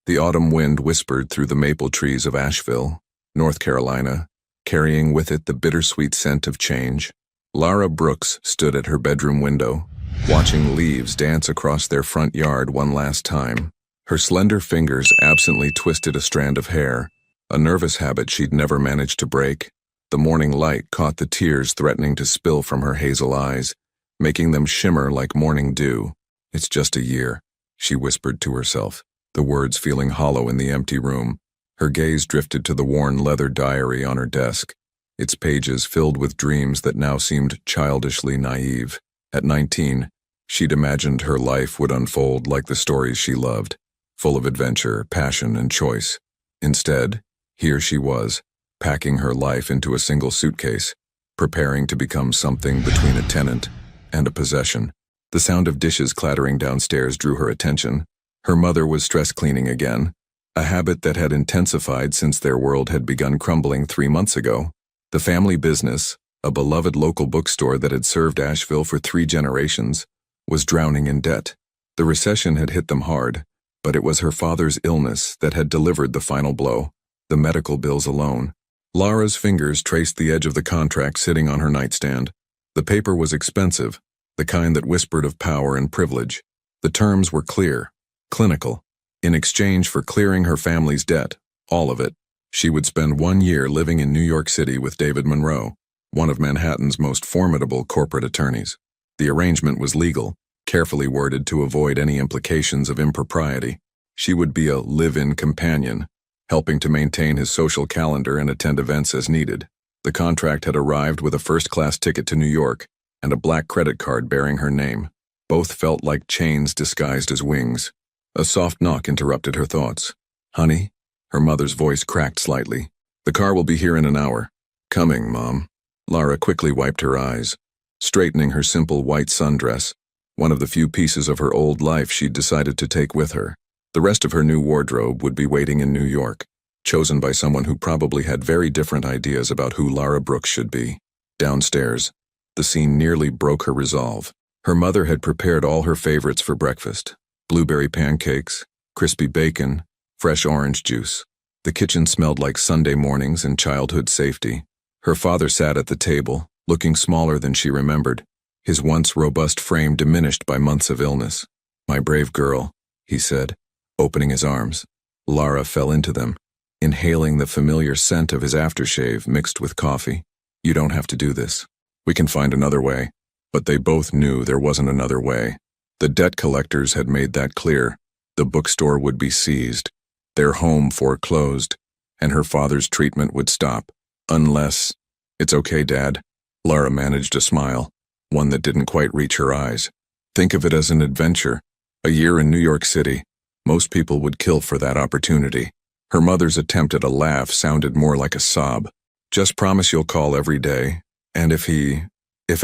The autumn wind whispered through the maple trees of Asheville, North Carolina, carrying with it the bittersweet scent of change. Lara Brooks stood at her bedroom window, watching leaves dance across their front yard one last time. Her slender fingers absently twisted a strand of hair, a nervous habit she'd never managed to break. The morning light caught the tears threatening to spill from her hazel eyes, making them shimmer like morning dew. "It's just a year," she whispered to herself, the words feeling hollow in the empty room. Her gaze drifted to the worn leather diary on her desk, its pages filled with dreams that now seemed childishly naive. At 19, she'd imagined her life would unfold like the stories she loved, full of adventure, passion, and choice. Instead, here she was, packing her life into a single suitcase, preparing to become something between a tenant and a possession. The sound of dishes clattering downstairs drew her attention. Her mother was stress cleaning again, a habit that had intensified since their world had begun crumbling 3 months ago. The family business, a beloved local bookstore that had served Asheville for 3 generations, was drowning in debt. The recession had hit them hard, but it was her father's illness that had delivered the final blow, the medical bills alone. Lara's fingers traced the edge of the contract sitting on her nightstand. The paper was expensive, the kind that whispered of power and privilege. The terms were clear, clinical. In exchange for clearing her family's debt, all of it, she would spend 1 year living in New York City with David Monroe, one of Manhattan's most formidable corporate attorneys. The arrangement was legal, carefully worded to avoid any implications of impropriety. She would be a live-in companion, helping to maintain his social calendar and attend events as needed. The contract had arrived with a first-class ticket to New York and a black credit card bearing her name. Both felt like chains disguised as wings. A soft knock interrupted her thoughts. "Honey?" Her mother's voice cracked slightly. "The car will be here in an hour." "Coming, Mom." Lara quickly wiped her eyes, straightening her simple white sundress, one of the few pieces of her old life she'd decided to take with her. The rest of her new wardrobe would be waiting in New York, chosen by someone who probably had very different ideas about who Lara Brooks should be. Downstairs, the scene nearly broke her resolve. Her mother had prepared all her favorites for breakfast: blueberry pancakes, crispy bacon, fresh orange juice. The kitchen smelled like Sunday mornings and childhood safety. Her father sat at the table, looking smaller than she remembered, his once robust frame diminished by months of illness. "My brave girl," he said, opening his arms. Lara fell into them, inhaling the familiar scent of his aftershave mixed with coffee. "You don't have to do this. We can find another way." But they both knew there wasn't another way. The debt collectors had made that clear. The bookstore would be seized, their home foreclosed, and her father's treatment would stop. Unless— "It's okay, Dad." Lara managed a smile, one that didn't quite reach her eyes. "Think of it as an adventure. A year in New York City. Most people would kill for that opportunity." Her mother's attempt at a laugh sounded more like a sob. "Just promise you'll call every day, and if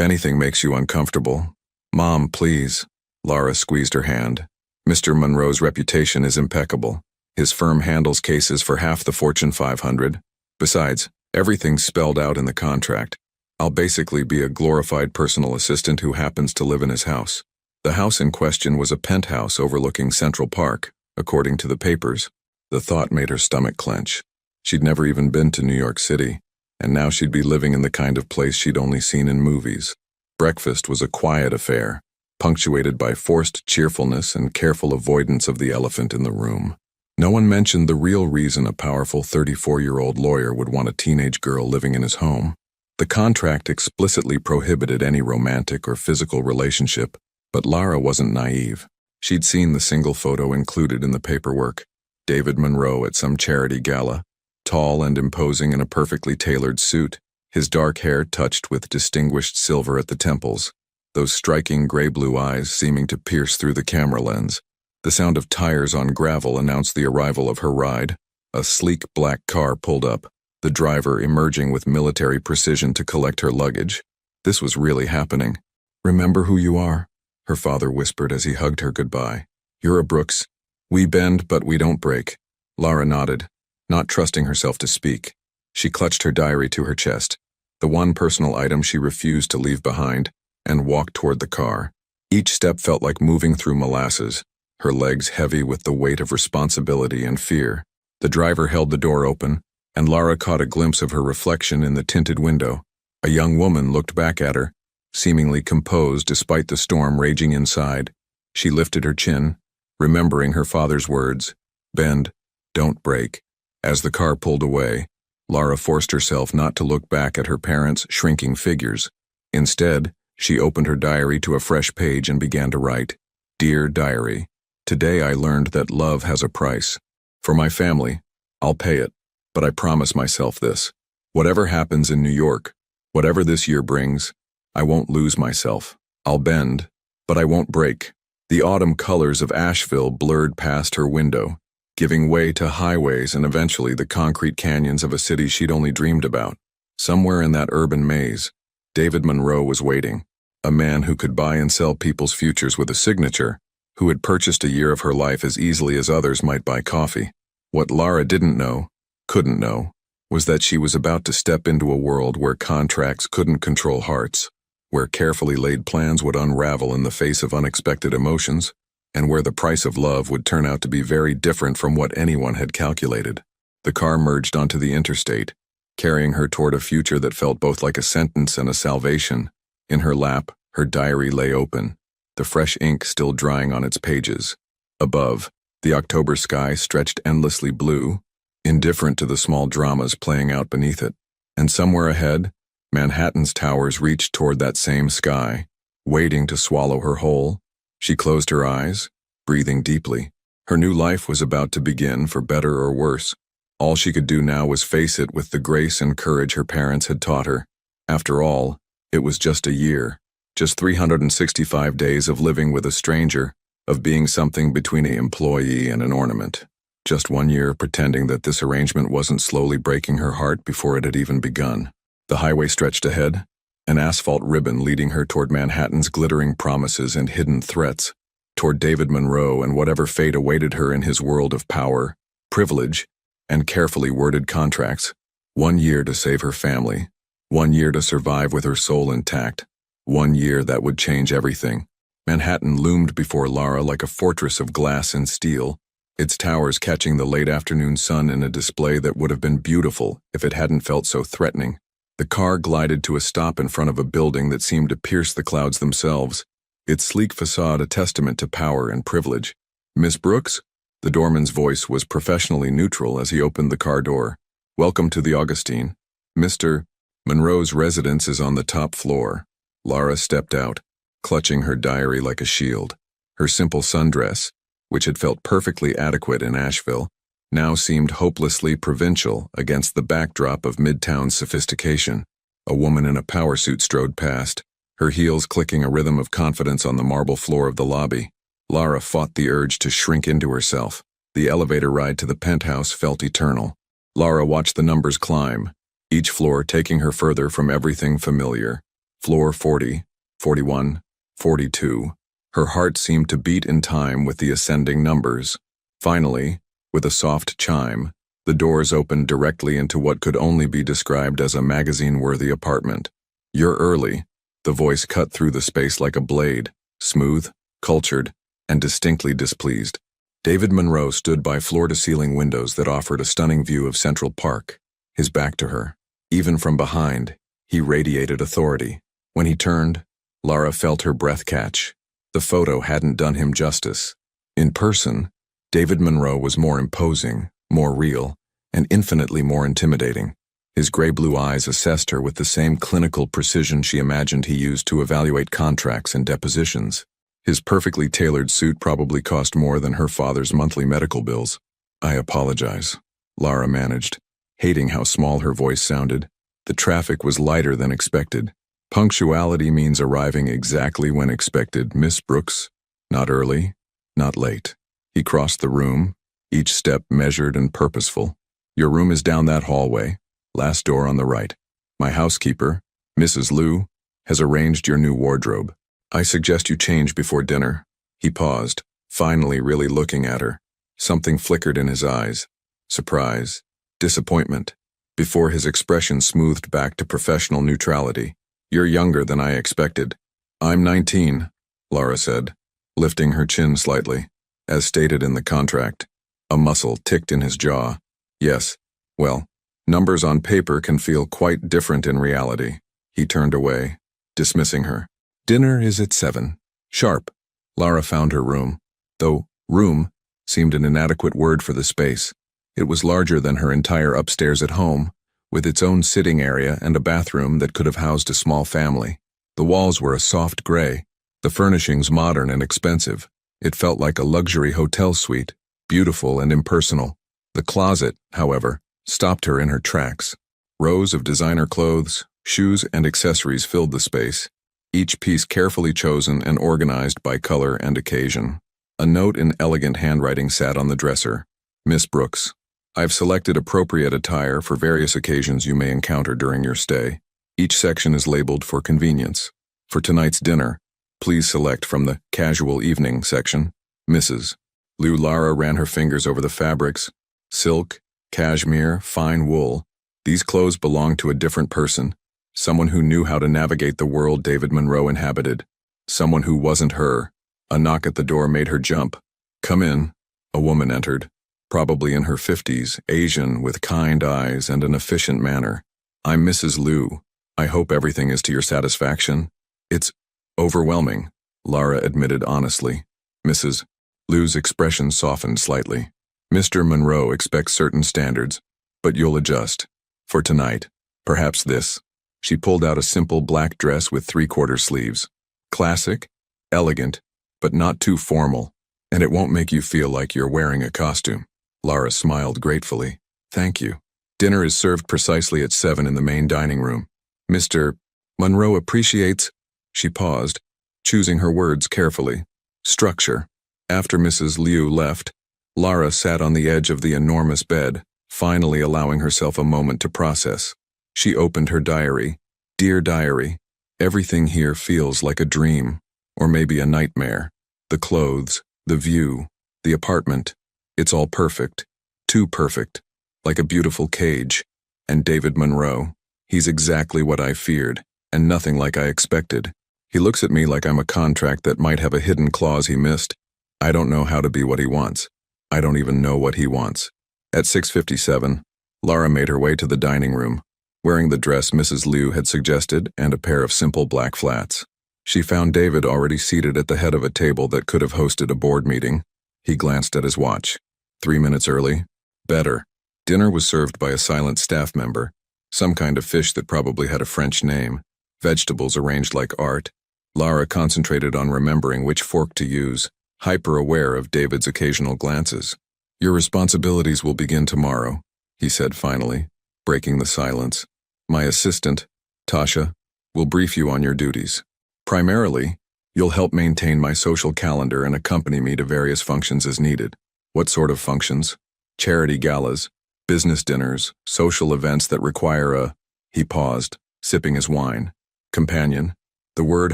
anything makes you uncomfortable." "Mom, please." Lara squeezed her hand. "Mr. Monroe's reputation is impeccable. His firm handles cases for half the Fortune 500. Besides, everything's spelled out in the contract. I'll basically be a glorified personal assistant who happens to live in his house." The house in question was a penthouse overlooking Central Park, according to the papers. The thought made her stomach clench. She'd never even been to New York City, and now she'd be living in the kind of place she'd only seen in movies. Breakfast was a quiet affair, punctuated by forced cheerfulness and careful avoidance of the elephant in the room. No one mentioned the real reason a powerful 34-year-old lawyer would want a teenage girl living in his home. The contract explicitly prohibited any romantic or physical relationship, but Lara wasn't naive. She'd seen the single photo included in the paperwork: David Monroe at some charity gala, tall and imposing in a perfectly tailored suit, his dark hair touched with distinguished silver at the temples, those striking gray-blue eyes seeming to pierce through the camera lens. The sound of tires on gravel announced the arrival of her ride. A sleek black car pulled up, the driver emerging with military precision to collect her luggage. This was really happening. "Remember who you are," her father whispered as he hugged her goodbye. "You're a Brooks. We bend, but we don't break." Lara nodded, not trusting herself to speak. She clutched her diary to her chest, the one personal item she refused to leave behind, and walked toward the car. Each step felt like moving through molasses, her legs heavy with the weight of responsibility and fear. The driver held the door open, and Lara caught a glimpse of her reflection in the tinted window. A young woman looked back at her, seemingly composed despite the storm raging inside. She lifted her chin, remembering her father's words, "Bend, don't break." As the car pulled away, Lara forced herself not to look back at her parents' shrinking figures. Instead, she opened her diary to a fresh page and began to write, "Dear Diary, today I learned that love has a price. For my family, I'll pay it, but I promise myself this. Whatever happens in New York, whatever this year brings, I won't lose myself. I'll bend, but I won't break." The autumn colors of Asheville blurred past her window, giving way to highways and eventually the concrete canyons of a city she'd only dreamed about. Somewhere in that urban maze, David Monroe was waiting, a man who could buy and sell people's futures with a signature, who had purchased a year of her life as easily as others might buy coffee. What Lara didn't know, couldn't know, was that she was about to step into a world where contracts couldn't control hearts, where carefully laid plans would unravel in the face of unexpected emotions, and where the price of love would turn out to be very different from what anyone had calculated. The car merged onto the interstate, carrying her toward a future that felt both like a sentence and a salvation. In her lap, her diary lay open, the fresh ink still drying on its pages. Above, the October sky stretched endlessly blue, indifferent to the small dramas playing out beneath it. And somewhere ahead, Manhattan's towers reached toward that same sky, waiting to swallow her whole. She closed her eyes, breathing deeply. Her new life was about to begin, for better or worse. All she could do now was face it with the grace and courage her parents had taught her. After all, it was just a year, just 365 days of living with a stranger, of being something between an employee and an ornament. Just 1 year pretending that this arrangement wasn't slowly breaking her heart before it had even begun. The highway stretched ahead, an asphalt ribbon leading her toward Manhattan's glittering promises and hidden threats, toward David Monroe and whatever fate awaited her in his world of power, privilege, and carefully worded contracts. 1 year to save her family, 1 year to survive with her soul intact, 1 year that would change everything. Manhattan loomed before Lara like a fortress of glass and steel, its towers catching the late afternoon sun in a display that would have been beautiful if it hadn't felt so threatening. The car glided to a stop in front of a building that seemed to pierce the clouds themselves, its sleek facade a testament to power and privilege. "Miss Brooks?" The doorman's voice was professionally neutral as he opened the car door. "Welcome to the Augustine. Mr. Monroe's residence is on the top floor." Lara stepped out, clutching her diary like a shield. Her simple sundress, which had felt perfectly adequate in Asheville, now seemed hopelessly provincial against the backdrop of Midtown's sophistication. A woman in a power suit strode past, her heels clicking a rhythm of confidence on the marble floor of the lobby. Lara fought the urge to shrink into herself. The elevator ride to the penthouse felt eternal. Lara watched the numbers climb, each floor taking her further from everything familiar. Floor 40, 41, 42. Her heart seemed to beat in time with the ascending numbers. Finally, with a soft chime, the doors opened directly into what could only be described as a magazine-worthy apartment. "You're early." The voice cut through the space like a blade, smooth, cultured, and distinctly displeased. David Monroe stood by floor-to-ceiling windows that offered a stunning view of Central Park, his back to her. Even from behind, he radiated authority. When he turned, Lara felt her breath catch. The photo hadn't done him justice. In person, David Monroe was more imposing, more real, and infinitely more intimidating. His gray-blue eyes assessed her with the same clinical precision she imagined he used to evaluate contracts and depositions. His perfectly tailored suit probably cost more than her father's monthly medical bills. "I apologize," Lara managed, hating how small her voice sounded. The traffic was lighter than expected. "Punctuality means arriving exactly when expected, Miss Brooks. Not early, not late." He crossed the room, each step measured and purposeful. "Your room is down that hallway, last door on the right. My housekeeper, Mrs. Liu, has arranged your new wardrobe. I suggest you change before dinner." He paused, finally really looking at her. Something flickered in his eyes. Surprise, disappointment, before his expression smoothed back to professional neutrality. "You're younger than I expected." "I'm 19, Lara said, lifting her chin slightly. as stated in the contract. A muscle ticked in his jaw. Yes, well, numbers on paper can feel quite different in reality. He turned away, dismissing her. Dinner is at 7. Sharp. Lara found her room, though room seemed an inadequate word for the space. It was larger than her entire upstairs at home, with its own sitting area and a bathroom that could have housed a small family. The walls were a soft gray, the furnishings modern and expensive. It felt like a luxury hotel suite, beautiful and impersonal. The closet, however, stopped her in her tracks. Rows of designer clothes, shoes, and accessories filled the space, each piece carefully chosen and organized by color and occasion. A note in elegant handwriting sat on the dresser. Miss Brooks, I've selected appropriate attire for various occasions you may encounter during your stay. Each section is labeled for convenience. For tonight's dinner, please select from the casual evening section. Mrs. Lara ran her fingers over the fabrics. Silk, cashmere, fine wool. These clothes belonged to a different person, someone who knew how to navigate the world David Monroe inhabited, someone who wasn't her. A knock at the door made her jump. Come in. A woman entered, probably in her 50s, Asian, with kind eyes and an efficient manner. I'm Mrs. Liu. I hope everything is to your satisfaction. It's overwhelming, Lara admitted honestly. Mrs. Liu's expression softened slightly. Mr. Monroe expects certain standards, but you'll adjust. For tonight, perhaps this. She pulled out a simple black dress with 3/4 sleeves. Classic, elegant, but not too formal, and it won't make you feel like you're wearing a costume. Lara smiled gratefully. Thank you. Dinner is served precisely at 7 in the main dining room. Mr. Monroe appreciates. She paused, choosing her words carefully. Structure. After Mrs. Liu left, Lara sat on the edge of the enormous bed, finally allowing herself a moment to process. She opened her diary. Dear diary, everything here feels like a dream, or maybe a nightmare. The clothes, the view, the apartment. It's all perfect. Too perfect. Like a beautiful cage. And David Monroe. He's exactly what I feared, and nothing like I expected. He looks at me like I'm a contract that might have a hidden clause he missed. I don't know how to be what he wants. I don't even know what he wants. At 6:57, Lara made her way to the dining room, wearing the dress Mrs. Liu had suggested and a pair of simple black flats. She found David already seated at the head of a table that could have hosted a board meeting. He glanced at his watch. 3 minutes early? Better. Dinner was served by a silent staff member, some kind of fish that probably had a French name, vegetables arranged like art. Lara concentrated on remembering which fork to use, hyper-aware of David's occasional glances. Your responsibilities will begin tomorrow, he said finally, breaking the silence. My assistant, Tasha, will brief you on your duties. Primarily, you'll help maintain my social calendar and accompany me to various functions as needed. What sort of functions? Charity galas, business dinners, social events that require a... He paused, sipping his wine. Companion. The word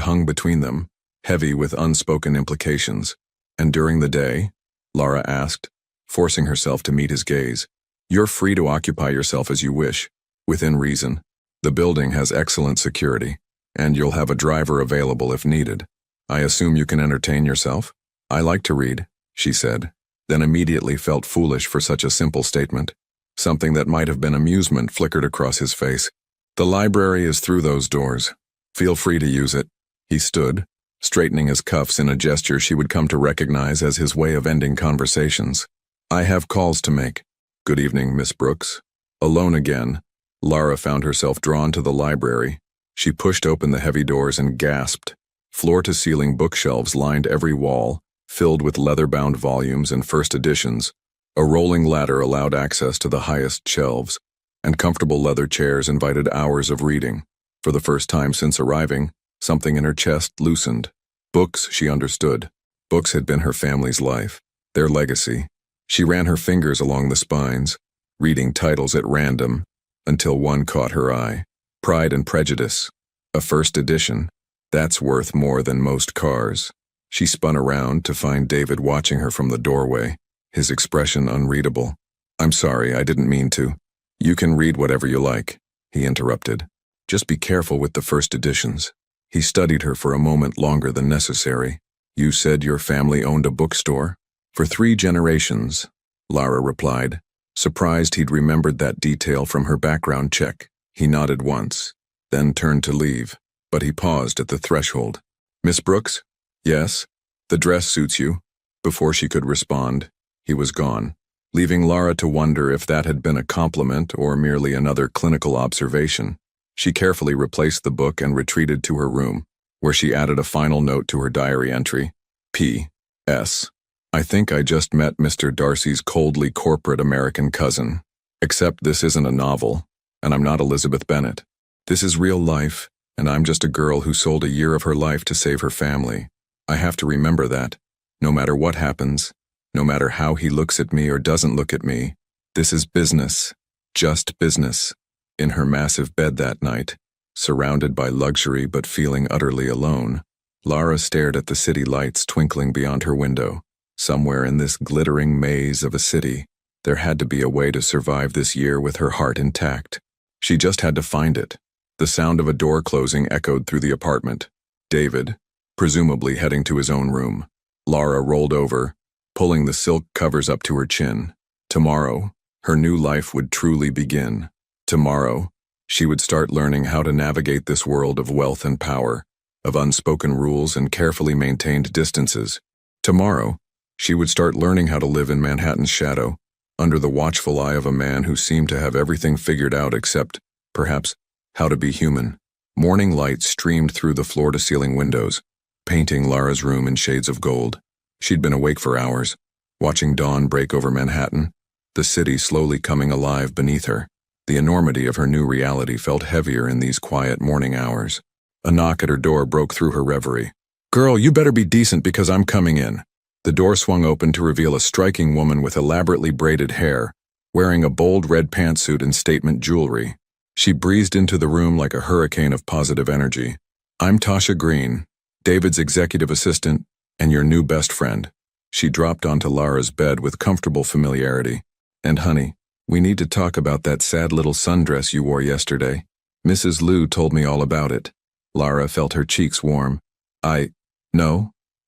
hung between them, heavy with unspoken implications. And during the day? Lara asked, forcing herself to meet his gaze. You're free to occupy yourself as you wish, within reason. The building has excellent security, and you'll have a driver available if needed. I assume you can entertain yourself? I like to read, she said, then immediately felt foolish for such a simple statement. Something that might have been amusement flickered across his face. The library is through those doors. Feel free to use it. He stood, straightening his cuffs in a gesture she would come to recognize as his way of ending conversations. I have calls to make. Good evening, Miss Brooks. Alone again, Lara found herself drawn to the library. She pushed open the heavy doors and gasped. Floor-to-ceiling bookshelves lined every wall, filled with leather-bound volumes and first editions. A rolling ladder allowed access to the highest shelves, and comfortable leather chairs invited hours of reading. For the first time since arriving, something in her chest loosened. Books, she understood. Books had been her family's life, their legacy. She ran her fingers along the spines, reading titles at random, until one caught her eye. Pride and Prejudice. A first edition. That's worth more than most cars. She spun around to find David watching her from the doorway, his expression unreadable. I'm sorry, I didn't mean to. You can read whatever you like, he interrupted. Just be careful with the first editions. He studied her for a moment longer than necessary. You said your family owned a bookstore? For 3 generations, Lara replied, surprised he'd remembered that detail from her background check. He nodded once, then turned to leave, but he paused at the threshold. Miss Brooks? Yes. The dress suits you. Before she could respond, he was gone, leaving Lara to wonder if that had been a compliment or merely another clinical observation. She carefully replaced the book and retreated to her room, where she added a final note to her diary entry. P.S. I think I just met Mr. Darcy's coldly corporate American cousin. Except this isn't a novel, and I'm not Elizabeth Bennet. This is real life, and I'm just a girl who sold a year of her life to save her family. I have to remember that, no matter what happens, no matter how he looks at me or doesn't look at me, this is business, just business. In her massive bed that night, surrounded by luxury but feeling utterly alone, Lara stared at the city lights twinkling beyond her window. Somewhere in this glittering maze of a city, there had to be a way to survive this year with her heart intact. She just had to find it. The sound of a door closing echoed through the apartment. David, presumably heading to his own room. Lara rolled over, pulling the silk covers up to her chin. Tomorrow, her new life would truly begin. Tomorrow, she would start learning how to navigate this world of wealth and power, of unspoken rules and carefully maintained distances. Tomorrow, she would start learning how to live in Manhattan's shadow, under the watchful eye of a man who seemed to have everything figured out except, perhaps, how to be human. Morning light streamed through the floor-to-ceiling windows, painting Lara's room in shades of gold. She'd been awake for hours, watching dawn break over Manhattan, the city slowly coming alive beneath her. The enormity of her new reality felt heavier in these quiet morning hours. A knock at her door broke through her reverie. "Girl, you better be decent because I'm coming in." The door swung open to reveal a striking woman with elaborately braided hair, wearing a bold red pantsuit and statement jewelry. She breezed into the room like a hurricane of positive energy. "I'm Tasha Green, David's executive assistant, and your new best friend." She dropped onto Lara's bed with comfortable familiarity. "And honey, we need to talk about that sad little sundress you wore yesterday. Mrs. Liu told me all about it." Lara felt her cheeks warm.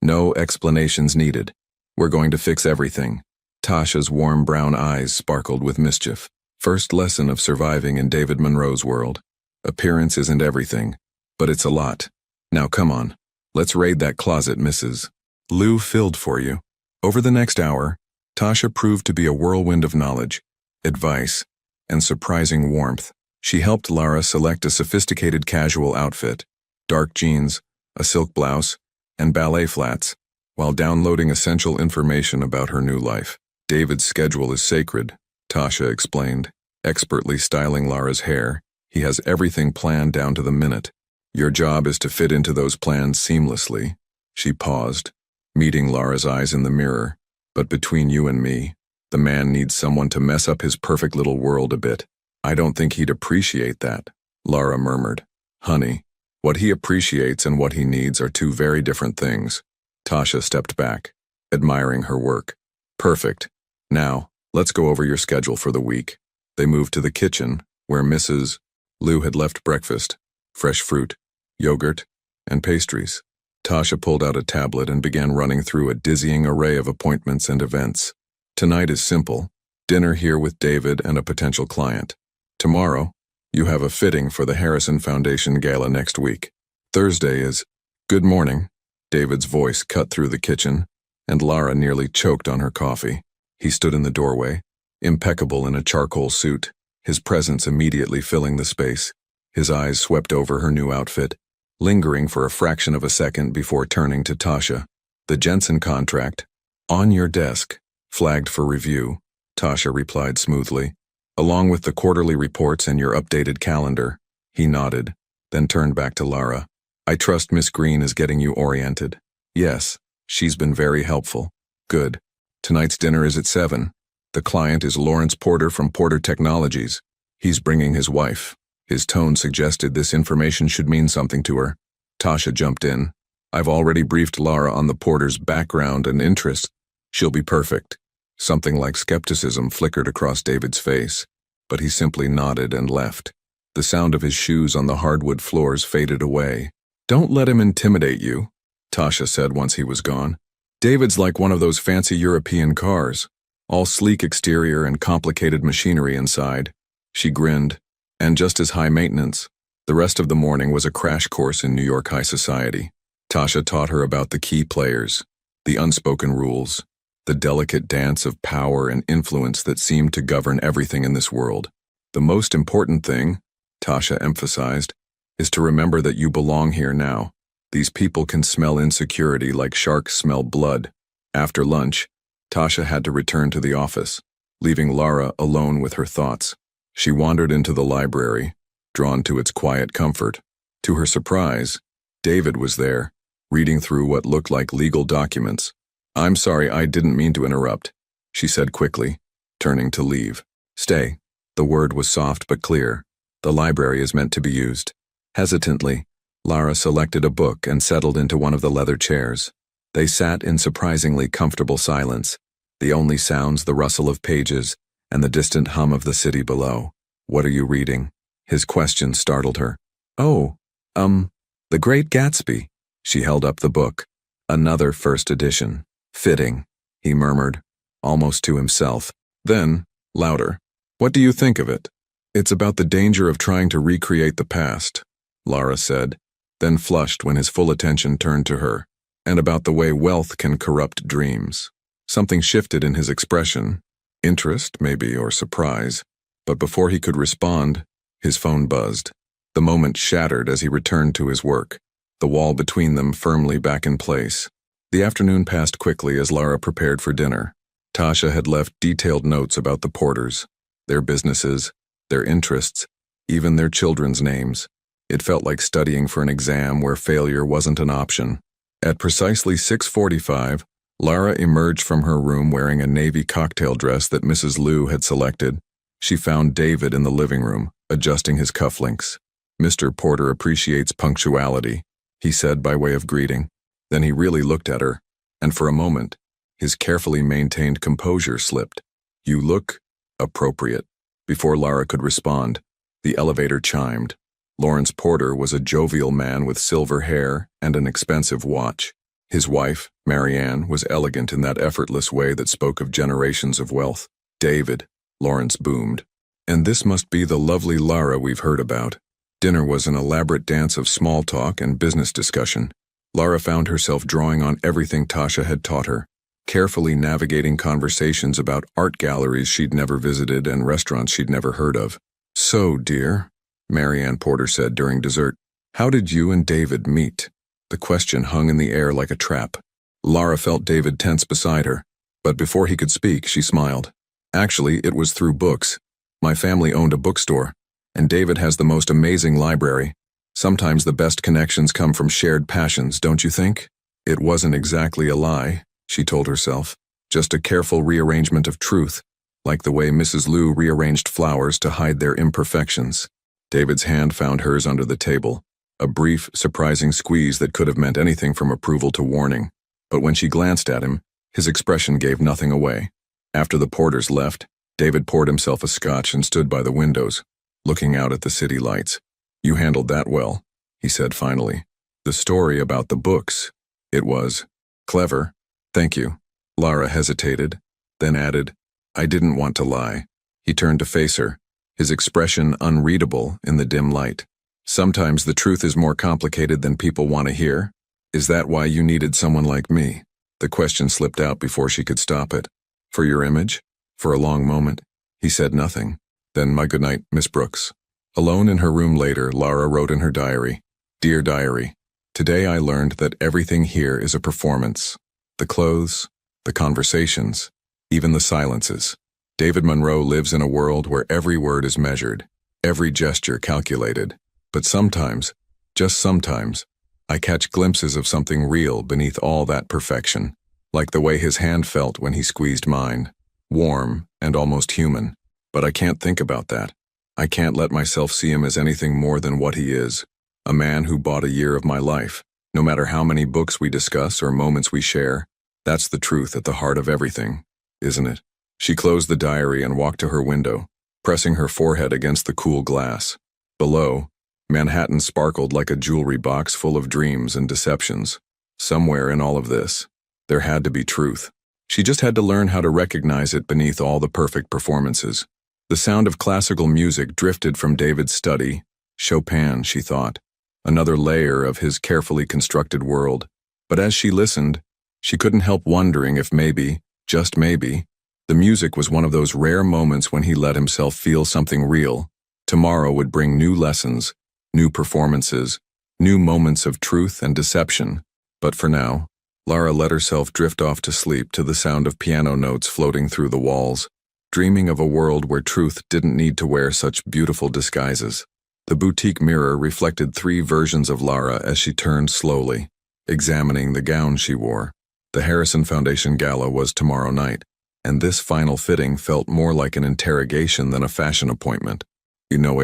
No explanations needed. We're going to fix everything." Tasha's warm brown eyes sparkled with mischief. First lesson of surviving in David Monroe's world. Appearance isn't everything, but it's a lot. Now come on, let's raid that closet Mrs. Liu filled for you. Over the next hour, Tasha proved to be a whirlwind of knowledge, advice, and surprising warmth. She helped Lara select a sophisticated casual outfit, dark jeans, a silk blouse, and ballet flats, while downloading essential information about her new life. David's schedule is sacred, Tasha explained, expertly styling Lara's hair. He has everything planned down to the minute. Your job is to fit into those plans seamlessly. She paused, meeting Lara's eyes in the mirror. But between you and me, the man needs someone to mess up his perfect little world a bit. I don't think he'd appreciate that, Lara murmured. Honey, what he appreciates and what he needs are 2 very different things. Tasha stepped back, admiring her work. Perfect. Now, let's go over your schedule for the week. They moved to the kitchen, where Mrs. Liu had left breakfast, fresh fruit, yogurt, and pastries. Tasha pulled out a tablet and began running through a dizzying array of appointments and events. Tonight is simple. Dinner here with David and a potential client. Tomorrow, you have a fitting for the Harrison Foundation Gala next week. Thursday is, good morning. David's voice cut through the kitchen, and Lara nearly choked on her coffee. He stood in the doorway, impeccable in a charcoal suit, his presence immediately filling the space. His eyes swept over her new outfit, lingering for a fraction of a second before turning to Tasha. The Jensen contract, on your desk, flagged for review, Tasha replied smoothly. Along with the quarterly reports and your updated calendar. He nodded, then turned back to Lara. I trust Miss Green is getting you oriented. Yes, she's been very helpful. Good. Tonight's dinner is at 7. The client is Lawrence Porter from Porter Technologies. He's bringing his wife. His tone suggested this information should mean something to her. Tasha jumped in. I've already briefed Lara on the Porter's background and interests. She'll be perfect. Something like skepticism flickered across David's face, but he simply nodded and left. The sound of his shoes on the hardwood floors faded away. Don't let him intimidate you, Tasha said once he was gone. David's like one of those fancy European cars, all sleek exterior and complicated machinery inside. She grinned, and just as high maintenance. The rest of the morning was a crash course in New York high society. Tasha taught her about the key players, the unspoken rules, the delicate dance of power and influence that seemed to govern everything in this world. The most important thing, Tasha emphasized, is to remember that you belong here now. These people can smell insecurity like sharks smell blood. After lunch, Tasha had to return to the office, leaving Lara alone with her thoughts. She wandered into the library, drawn to its quiet comfort. To her surprise, David was there, reading through what looked like legal documents. "I'm sorry, I didn't mean to interrupt," she said quickly, turning to leave. "Stay." The word was soft but clear. "The library is meant to be used." Hesitantly, Lara selected a book and settled into one of the leather chairs. They sat in surprisingly comfortable silence, the only sounds the rustle of pages and the distant hum of the city below. "What are you reading?" His question startled her. "Oh, The Great Gatsby." She held up the book. "Another first edition. Fitting," he murmured, almost to himself. Then, louder, "What do you think of it?" "It's about the danger of trying to recreate the past," Lara said, then flushed when his full attention turned to her, "and about the way wealth can corrupt dreams." Something shifted in his expression, interest, maybe, or surprise, but before he could respond, his phone buzzed. The moment shattered as he returned to his work, the wall between them firmly back in place. The afternoon passed quickly as Lara prepared for dinner. Tasha had left detailed notes about the Porters, their businesses, their interests, even their children's names. It felt like studying for an exam where failure wasn't an option. At precisely 6:45, Lara emerged from her room wearing a navy cocktail dress that Mrs. Liu had selected. She found David in the living room, adjusting his cufflinks. "Mr. Porter appreciates punctuality," he said by way of greeting. Then he really looked at her, and for a moment, his carefully maintained composure slipped. "You look appropriate." Before Lara could respond, the elevator chimed. Lawrence Porter was a jovial man with silver hair and an expensive watch. His wife, Marianne, was elegant in that effortless way that spoke of generations of wealth. "David," Lawrence boomed. "And this must be the lovely Lara we've heard about." Dinner was an elaborate dance of small talk and business discussion. Lara found herself drawing on everything Tasha had taught her, carefully navigating conversations about art galleries she'd never visited and restaurants she'd never heard of. "So, dear," Marianne Porter said during dessert, "how did you and David meet?" The question hung in the air like a trap. Lara felt David tense beside her, but before he could speak, she smiled. "Actually, it was through books. My family owned a bookstore, and David has the most amazing library. Sometimes the best connections come from shared passions, don't you think?" It wasn't exactly a lie, she told herself, just a careful rearrangement of truth, like the way Mrs. Liu rearranged flowers to hide their imperfections. David's hand found hers under the table, a brief, surprising squeeze that could have meant anything from approval to warning. But when she glanced at him, his expression gave nothing away. After the Porters left, David poured himself a scotch and stood by the windows, looking out at the city lights. "You handled that well," he said finally. "The story about the books, it was clever. Thank you." Lara hesitated, then added, "I didn't want to lie." He turned to face her, his expression unreadable in the dim light. "Sometimes the truth is more complicated than people want to hear. Is that why you needed someone like me?" The question slipped out before she could stop it. "For your image?" For a long moment, he said nothing. Then, "My good night, Miss Brooks." Alone in her room later, Lara wrote in her diary, "Dear Diary, today I learned that everything here is a performance. The clothes, the conversations, even the silences. David Monroe lives in a world where every word is measured, every gesture calculated. But sometimes, just sometimes, I catch glimpses of something real beneath all that perfection, like the way his hand felt when he squeezed mine, warm and almost human. But I can't think about that. I can't let myself see him as anything more than what he is, a man who bought a year of my life. No matter how many books we discuss or moments we share, that's the truth at the heart of everything, isn't it?" She closed the diary and walked to her window, pressing her forehead against the cool glass. Below, Manhattan sparkled like a jewelry box full of dreams and deceptions. Somewhere in all of this, There had to be truth. She just had to learn how to recognize it beneath all the perfect performances. The sound of classical music drifted from David's study. Chopin, she thought. Another layer of his carefully constructed world. But as she listened, she couldn't help wondering if maybe, just maybe, the music was one of those rare moments when he let himself feel something real. Tomorrow would bring new lessons, new performances, new moments of truth and deception. But for now, Lara let herself drift off to sleep to the sound of piano notes floating through the walls, dreaming of a world where truth didn't need to wear such beautiful disguises. The boutique mirror reflected 3 versions of Lara as she turned slowly, examining the gown she wore. The Harrison Foundation Gala was tomorrow night, and this final fitting felt more like an interrogation than a fashion appointment. No,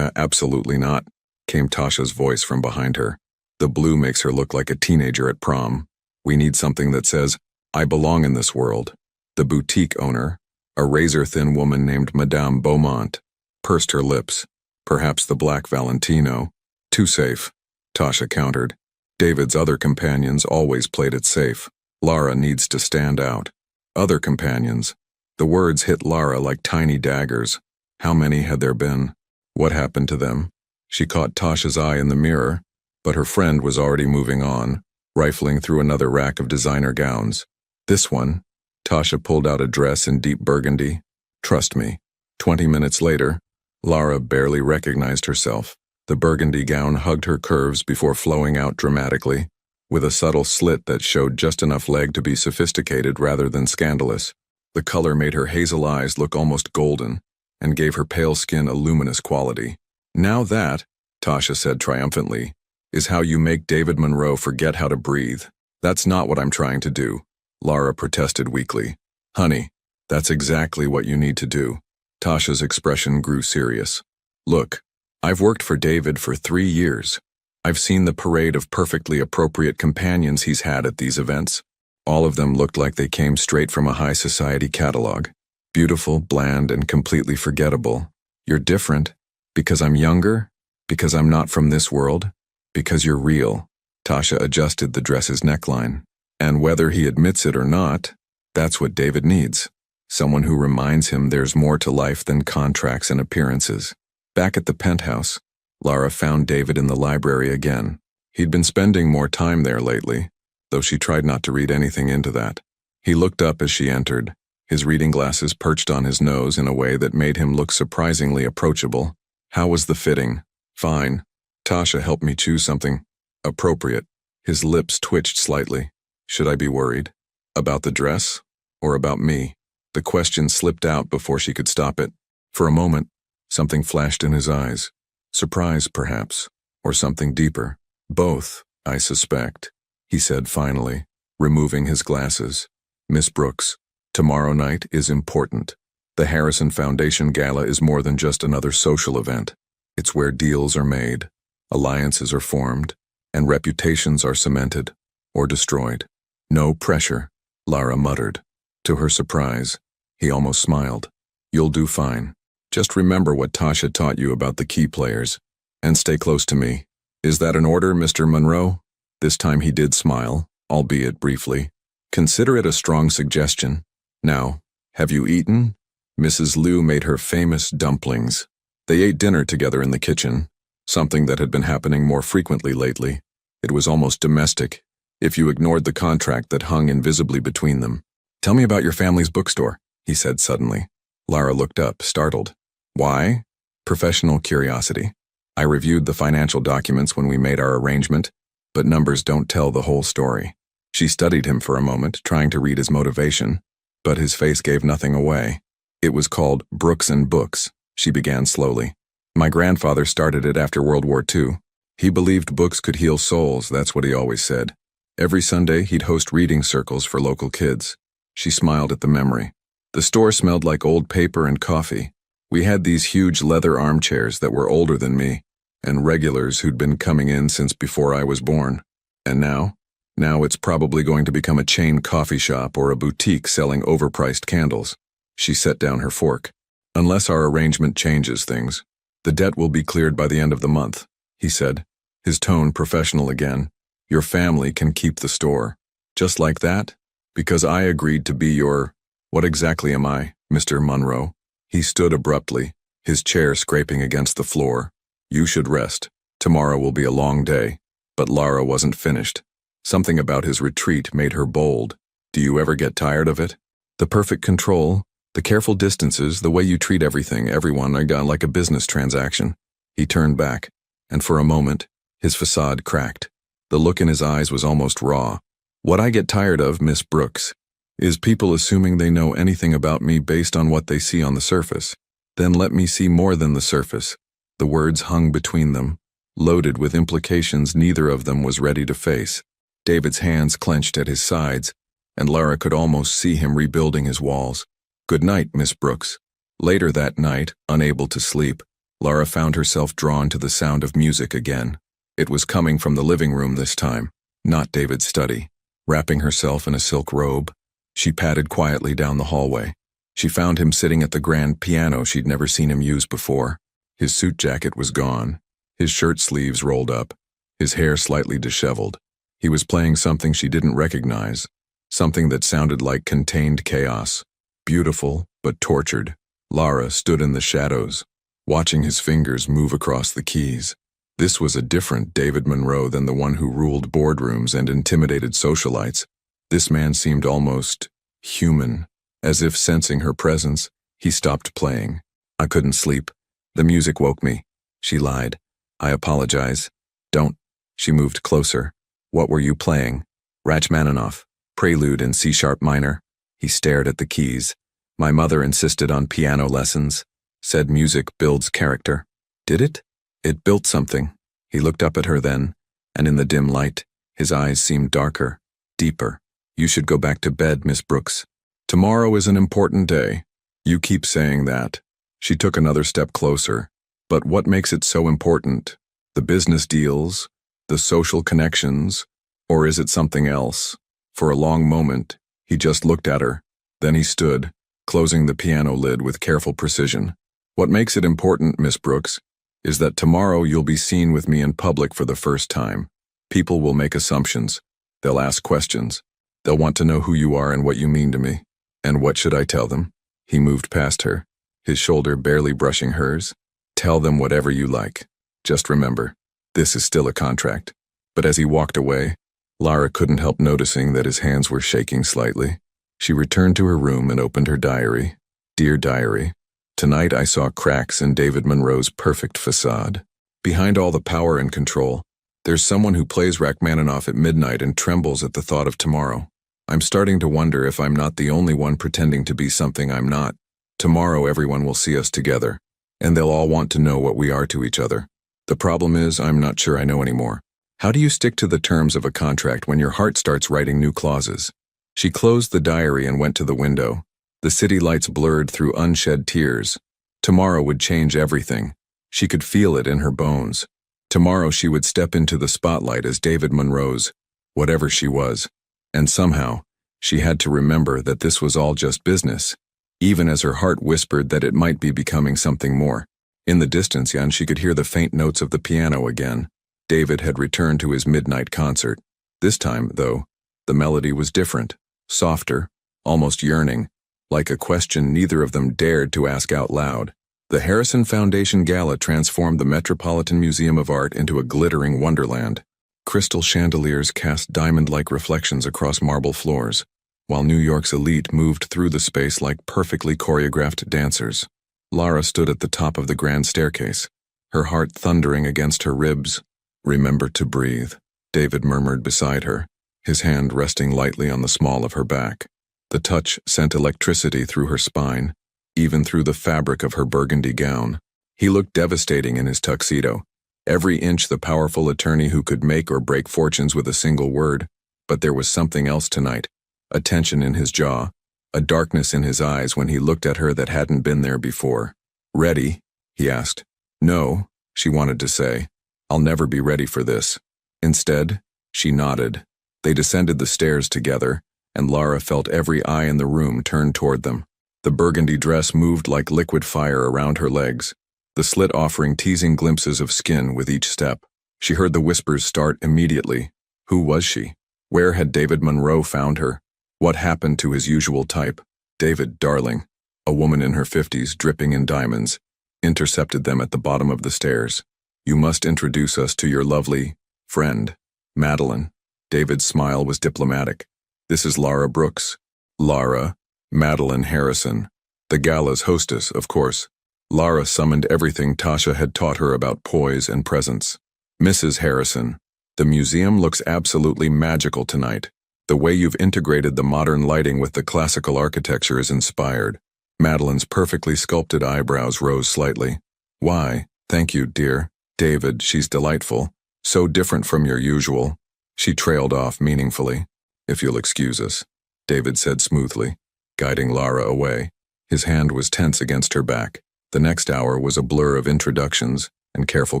absolutely not, came Tasha's voice from behind her. The blue makes her look like a teenager at prom. We need something that says, I belong in this world. The boutique owner, a razor-thin woman named Madame Beaumont, pursed her lips. Perhaps the black Valentino. Too safe, Tasha countered. David's other companions always played it safe. Lara needs to stand out. Other companions. The words hit Lara like tiny daggers. How many had there been? What happened to them? She caught Tasha's eye in the mirror, but her friend was already moving on, rifling through another rack of designer gowns. This one, Tasha pulled out a dress in deep burgundy. Trust me. 20 minutes later, Lara barely recognized herself. The burgundy gown hugged her curves before flowing out dramatically, with a subtle slit that showed just enough leg to be sophisticated rather than scandalous. The color made her hazel eyes look almost golden, and gave her pale skin a luminous quality. Now that, Tasha said triumphantly, is how you make David Monroe forget how to breathe. That's not what I'm trying to do, Lara protested weakly. Honey, that's exactly what you need to do. Tasha's expression grew serious. Look, I've worked for David for 3 years. I've seen the parade of perfectly appropriate companions he's had at these events. All of them looked like they came straight from a high society catalog. Beautiful, bland, and completely forgettable. You're different. Because I'm younger? Because I'm not from this world? Because you're real. Tasha adjusted the dress's neckline. And whether he admits it or not, that's what David needs. Someone who reminds him there's more to life than contracts and appearances. Back at the penthouse, Lara found David in the library again. He'd been spending more time there lately, though she tried not to read anything into that. He looked up as she entered, his reading glasses perched on his nose in a way that made him look surprisingly approachable. How was the fitting? Fine. Tasha helped me choose something appropriate. His lips twitched slightly. Should I be worried? About the dress? Or about me? The question slipped out before she could stop it. For a moment, something flashed in his eyes. Surprise, perhaps, or something deeper. Both, I suspect, he said finally, removing his glasses. Miss Brooks, tomorrow night is important. The Harrison Foundation Gala is more than just another social event. It's where deals are made, alliances are formed, and reputations are cemented or destroyed. No pressure, Lara muttered. To her surprise, he almost smiled. You'll do fine. Just remember what Tasha taught you about the key players, and stay close to me. Is that an order, Mr. Monroe? This time he did smile, albeit briefly. Consider it a strong suggestion. Now, have you eaten? Mrs. Liu made her famous dumplings. They ate dinner together in the kitchen, something that had been happening more frequently lately. It was almost domestic, if you ignored the contract that hung invisibly between them. Tell me about your family's bookstore, he said suddenly. Lara looked up, startled. Why? Professional curiosity. I reviewed the financial documents when we made our arrangement, but numbers don't tell the whole story. She studied him for a moment, trying to read his motivation, but his face gave nothing away. It was called Brooks and Books, she began slowly. My grandfather started it after World War II. He believed books could heal souls, that's what he always said. Every Sunday, he'd host reading circles for local kids. She smiled at the memory. The store smelled like old paper and coffee. We had these huge leather armchairs that were older than me, and regulars who'd been coming in since before I was born. And now? Now it's probably going to become a chain coffee shop or a boutique selling overpriced candles. She set down her fork. Unless our arrangement changes things, the debt will be cleared by the end of the month, he said, his tone professional again. Your family can keep the store. Just like that? Because I agreed to be your— What exactly am I, Mr. Monroe? He stood abruptly, his chair scraping against the floor. You should rest. Tomorrow will be a long day. But Lara wasn't finished. Something about his retreat made her bold. Do you ever get tired of it? The perfect control, the careful distances, the way you treat everything, everyone, I got like a business transaction. He turned back, and for a moment, his facade cracked. The look in his eyes was almost raw. What I get tired of, Miss Brooks, is people assuming they know anything about me based on what they see on the surface. Then let me see more than the surface. The words hung between them, loaded with implications neither of them was ready to face. David's hands clenched at his sides, and Lara could almost see him rebuilding his walls. Good night, Miss Brooks. Later that night, unable to sleep, Lara found herself drawn to the sound of music again. It was coming from the living room this time, not David's study. Wrapping herself in a silk robe, she padded quietly down the hallway. She found him sitting at the grand piano she'd never seen him use before. His suit jacket was gone, his shirt sleeves rolled up, his hair slightly disheveled. He was playing something she didn't recognize, something that sounded like contained chaos. Beautiful, but tortured, Lara stood in the shadows, watching his fingers move across the keys. This was a different David Monroe than the one who ruled boardrooms and intimidated socialites. This man seemed almost human. As if sensing her presence, he stopped playing. I couldn't sleep. The music woke me. She lied. I apologize. Don't. She moved closer. What were you playing? Rachmaninoff, Prelude in C-sharp minor. He stared at the keys. My mother insisted on piano lessons. Said music builds character. Did it? It built something. He looked up at her then, and in the dim light, his eyes seemed darker, deeper. You should go back to bed, Miss Brooks. Tomorrow is an important day. You keep saying that. She took another step closer. But what makes it so important? The business deals? The social connections? Or is it something else? For a long moment, he just looked at her. Then he stood, closing the piano lid with careful precision. What makes it important, Miss Brooks, is that tomorrow you'll be seen with me in public for the first time. People will make assumptions. They'll ask questions. They'll want to know who you are and what you mean to me. And what should I tell them? He moved past her, his shoulder barely brushing hers. Tell them whatever you like. Just remember, this is still a contract. But as he walked away, Lara couldn't help noticing that his hands were shaking slightly. She returned to her room and opened her diary. Dear diary, tonight I saw cracks in David Monroe's perfect facade. Behind all the power and control, there's someone who plays Rachmaninoff at midnight and trembles at the thought of tomorrow. I'm starting to wonder if I'm not the only one pretending to be something I'm not. Tomorrow everyone will see us together, and they'll all want to know what we are to each other. The problem is, I'm not sure I know anymore. How do you stick to the terms of a contract when your heart starts writing new clauses? She closed the diary and went to the window. The city lights blurred through unshed tears. Tomorrow would change everything. She could feel it in her bones. Tomorrow she would step into the spotlight as David Monroe's, whatever she was. And somehow, she had to remember that this was all just business, even as her heart whispered that it might be becoming something more. In the distance, she could hear the faint notes of the piano again. David had returned to his midnight concert. This time, though, the melody was different, softer, almost yearning, like a question neither of them dared to ask out loud. The Harrison Foundation Gala transformed the Metropolitan Museum of Art into a glittering wonderland. Crystal chandeliers cast diamond-like reflections across marble floors, while New York's elite moved through the space like perfectly choreographed dancers. Lara stood at the top of the grand staircase, her heart thundering against her ribs. Remember to breathe, David murmured beside her, his hand resting lightly on the small of her back. The touch sent electricity through her spine, even through the fabric of her burgundy gown. He looked devastating in his tuxedo, every inch the powerful attorney who could make or break fortunes with a single word. But there was something else tonight, a tension in his jaw, a darkness in his eyes when he looked at her that hadn't been there before. Ready? He asked. No, she wanted to say. I'll never be ready for this. Instead, she nodded. They descended the stairs together, and Lara felt every eye in the room turn toward them. The burgundy dress moved like liquid fire around her legs, the slit offering teasing glimpses of skin with each step. She heard the whispers start immediately. Who was she? Where had David Monroe found her? What happened to his usual type? David, darling, a woman in her 50s, dripping in diamonds, intercepted them at the bottom of the stairs. You must introduce us to your lovely friend, Madeline. David's smile was diplomatic. This is Lara Brooks. Lara, Madeline Harrison. The gala's hostess, of course. Lara summoned everything Tasha had taught her about poise and presence. Mrs. Harrison, the museum looks absolutely magical tonight. The way you've integrated the modern lighting with the classical architecture is inspired. Madeline's perfectly sculpted eyebrows rose slightly. Why, thank you, dear. David, she's delightful. So different from your usual. She trailed off meaningfully. If you'll excuse us, David said smoothly, guiding Lara away. His hand was tense against her back. The next hour was a blur of introductions and careful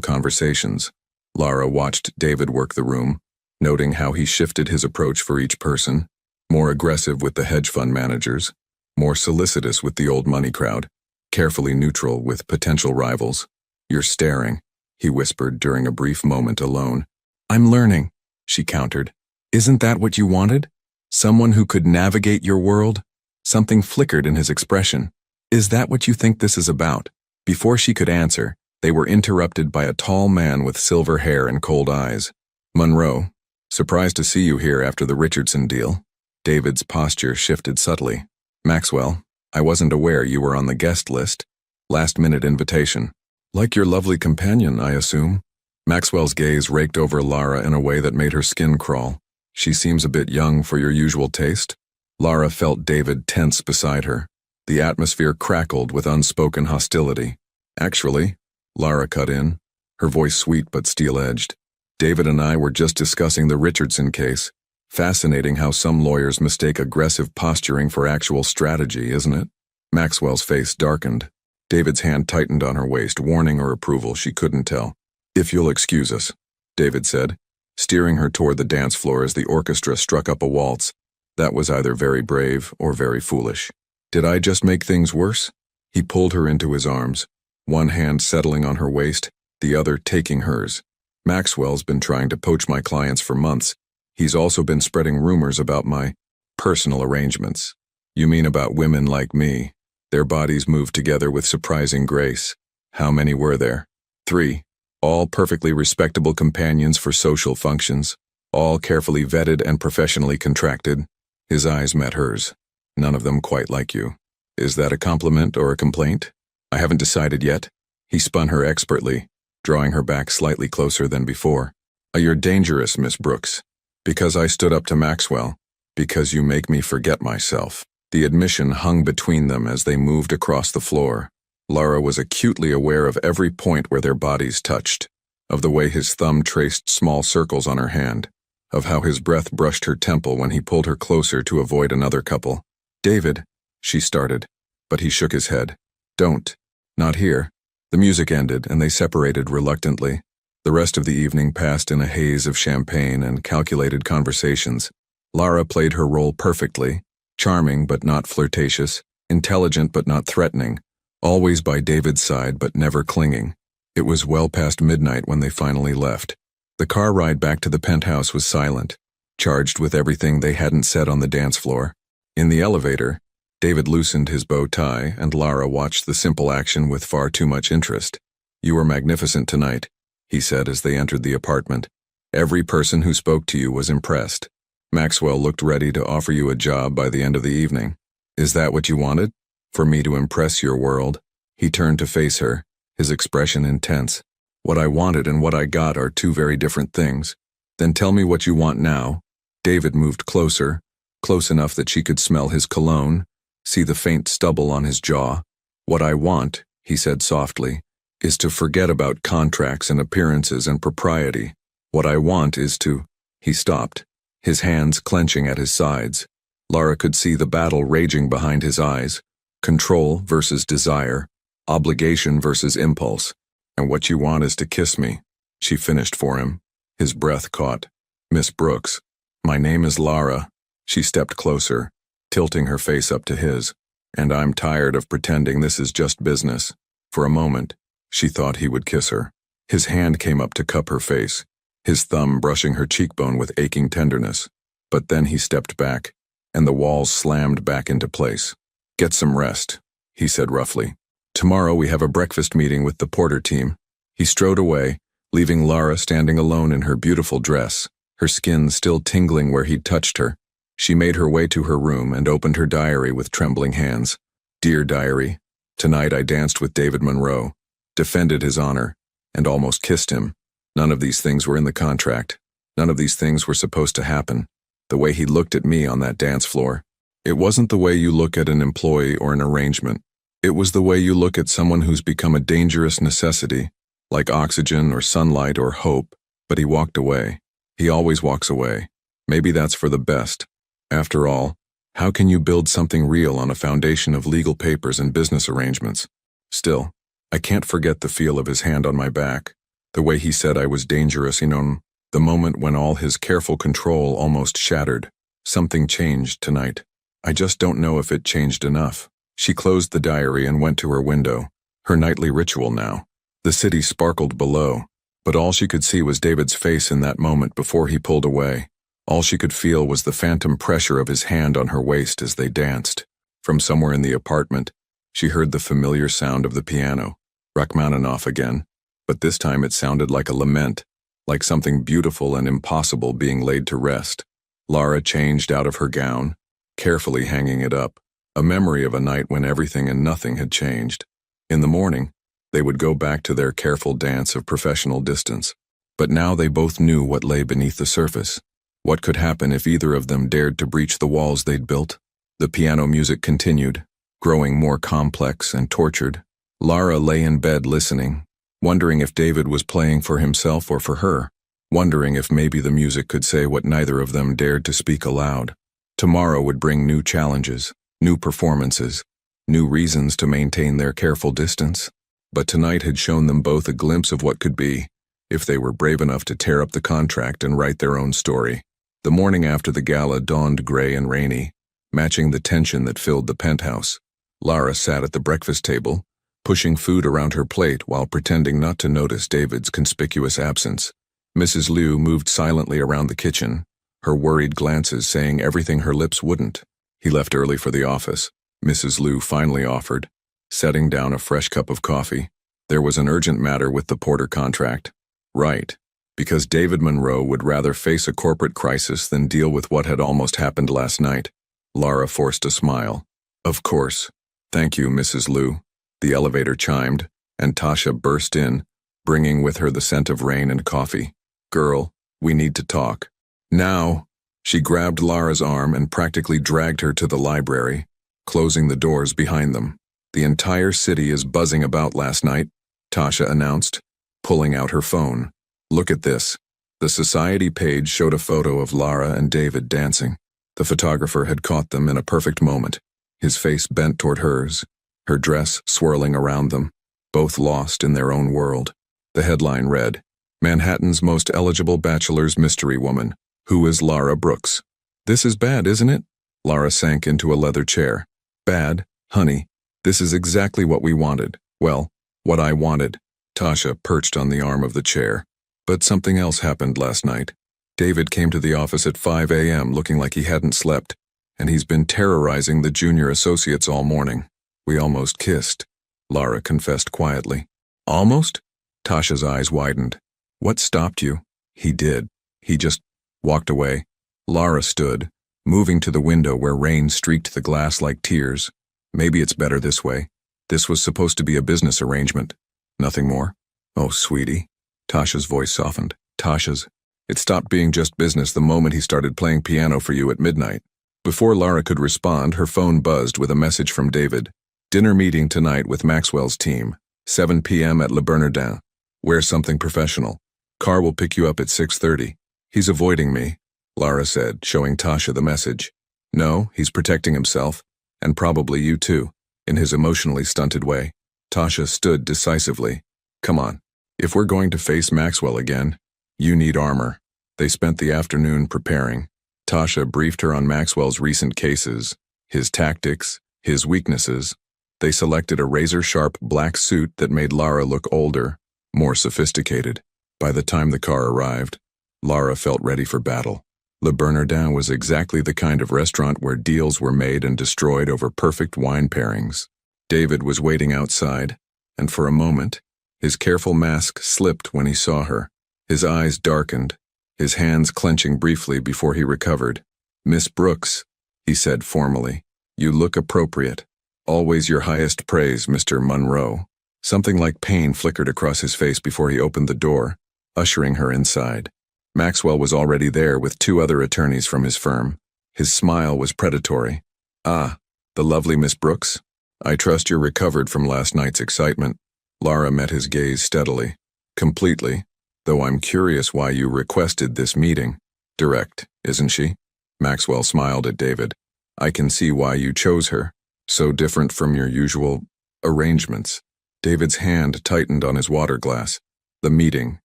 conversations. Lara watched David work the room, noting how he shifted his approach for each person, more aggressive with the hedge fund managers, more solicitous with the old money crowd, carefully neutral with potential rivals. You're staring, he whispered during a brief moment alone. I'm learning, she countered. Isn't that what you wanted? Someone who could navigate your world? Something flickered in his expression. Is that what you think this is about? Before she could answer, they were interrupted by a tall man with silver hair and cold eyes. Monroe, surprised to see you here after the Richardson deal. David's posture shifted subtly. Maxwell, I wasn't aware you were on the guest list. Last-minute invitation. Like your lovely companion, I assume. Maxwell's gaze raked over Lara in a way that made her skin crawl. She seems a bit young for your usual taste. Lara felt David tense beside her. The atmosphere crackled with unspoken hostility. Actually, Lara cut in, her voice sweet but steel-edged. David and I were just discussing the Richardson case. Fascinating how some lawyers mistake aggressive posturing for actual strategy, isn't it? Maxwell's face darkened. David's hand tightened on her waist, warning or approval, she couldn't tell. If you'll excuse us, David said, steering her toward the dance floor as the orchestra struck up a waltz. That was either very brave or very foolish. Did I just make things worse? He pulled her into his arms, one hand settling on her waist, the other taking hers. Maxwell's been trying to poach my clients for months. He's also been spreading rumors about my personal arrangements. You mean about women like me? Their bodies moved together with surprising grace. How many were there? 3. All perfectly respectable companions for social functions, all carefully vetted and professionally contracted. His eyes met hers. None of them quite like you. Is that a compliment or a complaint? I haven't decided yet. He spun her expertly, drawing her back slightly closer than before. You're dangerous, Miss Brooks. Because I stood up to Maxwell. Because you make me forget myself. The admission hung between them as they moved across the floor. Lara was acutely aware of every point where their bodies touched, of the way his thumb traced small circles on her hand, of how his breath brushed her temple when he pulled her closer to avoid another couple. David, she started, but he shook his head. Don't. Not here. The music ended, and they separated reluctantly. The rest of the evening passed in a haze of champagne and calculated conversations. Lara played her role perfectly, charming but not flirtatious, intelligent but not threatening, always by David's side but never clinging. It was well past midnight when they finally left. The car ride back to the penthouse was silent, charged with everything they hadn't said on the dance floor. In the elevator, David loosened his bow tie and Lara watched the simple action with far too much interest. You were magnificent tonight, he said as they entered the apartment. Every person who spoke to you was impressed. Maxwell looked ready to offer you a job by the end of the evening. Is that what you wanted? For me to impress your world? He turned to face her, his expression intense. What I wanted and what I got are two very different things. Then tell me what you want now. David moved closer, close enough that she could smell his cologne, see the faint stubble on his jaw. What I want, he said softly, is to forget about contracts and appearances and propriety. What I want is to... He stopped, his hands clenching at his sides. Lara could see the battle raging behind his eyes. Control versus desire, obligation versus impulse. And what you want is to kiss me, she finished for him. His breath caught. Miss Brooks, my name is Lara. She stepped closer, tilting her face up to his. And I'm tired of pretending this is just business. For a moment, she thought he would kiss her. His hand came up to cup her face, his thumb brushing her cheekbone with aching tenderness. But then he stepped back, and the walls slammed back into place. "Get some rest," he said roughly. "Tomorrow we have a breakfast meeting with the Porter team." He strode away, leaving Lara standing alone in her beautiful dress, her skin still tingling where he'd touched her. She made her way to her room and opened her diary with trembling hands. "Dear diary, tonight I danced with David Monroe, defended his honor, and almost kissed him. None of these things were in the contract. None of these things were supposed to happen. The way he looked at me on that dance floor. It wasn't the way you look at an employee or an arrangement. It was the way you look at someone who's become a dangerous necessity, like oxygen or sunlight or hope, but he walked away. He always walks away. Maybe that's for the best. After all, how can you build something real on a foundation of legal papers and business arrangements? Still, I can't forget the feel of his hand on my back, the way he said I was dangerous, the moment when all his careful control almost shattered. Something changed tonight. I just don't know if it changed enough." She closed the diary and went to her window, her nightly ritual now. The city sparkled below, but all she could see was David's face in that moment before he pulled away. All she could feel was the phantom pressure of his hand on her waist as they danced. From somewhere in the apartment, she heard the familiar sound of the piano, Rachmaninoff again, but this time it sounded like a lament, like something beautiful and impossible being laid to rest. Lara changed out of her gown, carefully hanging it up, a memory of a night when everything and nothing had changed. In the morning, they would go back to their careful dance of professional distance. But now they both knew what lay beneath the surface. What could happen if either of them dared to breach the walls they'd built? The piano music continued, growing more complex and tortured. Lara lay in bed listening, wondering if David was playing for himself or for her, wondering if maybe the music could say what neither of them dared to speak aloud. Tomorrow would bring new challenges, new performances, new reasons to maintain their careful distance. But tonight had shown them both a glimpse of what could be, if they were brave enough to tear up the contract and write their own story. The morning after the gala dawned gray and rainy, matching the tension that filled the penthouse. Lara sat at the breakfast table, pushing food around her plate while pretending not to notice David's conspicuous absence. Mrs. Liu moved silently around the kitchen, her worried glances saying everything her lips wouldn't. "He left early for the office," Mrs. Liu finally offered, setting down a fresh cup of coffee. There was an urgent matter with the Porter contract. Right, because David Monroe would rather face a corporate crisis than deal with what had almost happened last night. Lara forced a smile. "Of course. Thank you, Mrs. Liu." The elevator chimed, and Tasha burst in, bringing with her the scent of rain and coffee. "Girl, we need to talk. Now." She grabbed Lara's arm and practically dragged her to the library, closing the doors behind them. "The entire city is buzzing about last night," Tasha announced, pulling out her phone. "Look at this." The society page showed a photo of Lara and David dancing. The photographer had caught them in a perfect moment, his face bent toward hers, her dress swirling around them, both lost in their own world. The headline read, "Manhattan's most eligible bachelor's mystery woman. Who is Lara Brooks?" "This is bad, isn't it?" Lara sank into a leather chair. "Bad, honey. This is exactly what we wanted. Well, what I wanted." Tasha perched on the arm of the chair. "But something else happened last night. David came to the office at 5 a.m. looking like he hadn't slept, and he's been terrorizing the junior associates all morning. We almost kissed," Lara confessed quietly. "Almost?" Tasha's eyes widened. "What stopped you?" "He did. He just walked away." Lara stood, moving to the window where rain streaked the glass like tears. "Maybe it's better this way. This was supposed to be a business arrangement. Nothing more?" "Oh, sweetie." Tasha's voice softened. "Tasha's. It stopped being just business the moment he started playing piano for you at midnight." Before Lara could respond, her phone buzzed with a message from David. "Dinner meeting tonight with Maxwell's team, 7 p.m. at Le Bernardin. Wear something professional. Car will pick you up at 6:30. "He's avoiding me," Lara said, showing Tasha the message. "No, he's protecting himself, and probably you too, in his emotionally stunted way." Tasha stood decisively. "Come on. If we're going to face Maxwell again, you need armor." They spent the afternoon preparing. Tasha briefed her on Maxwell's recent cases, his tactics, his weaknesses. They selected a razor-sharp black suit that made Lara look older, more sophisticated. By the time the car arrived, Lara felt ready for battle. Le Bernardin was exactly the kind of restaurant where deals were made and destroyed over perfect wine pairings. David was waiting outside, and for a moment, his careful mask slipped when he saw her. His eyes darkened, his hands clenching briefly before he recovered. "Miss Brooks," he said formally, "you look appropriate. Always your highest praise, Mr. Monroe." Something like pain flickered across his face before he opened the door, ushering her inside. Maxwell was already there with two other attorneys from his firm. His smile was predatory. "Ah, the lovely Miss Brooks? I trust you're recovered from last night's excitement." Lara met his gaze steadily. "Completely, though I'm curious why you requested this meeting. Direct, isn't she?" Maxwell smiled at David. "I can see why you chose her. So different from your usual arrangements." David's hand tightened on his water glass. "The meeting,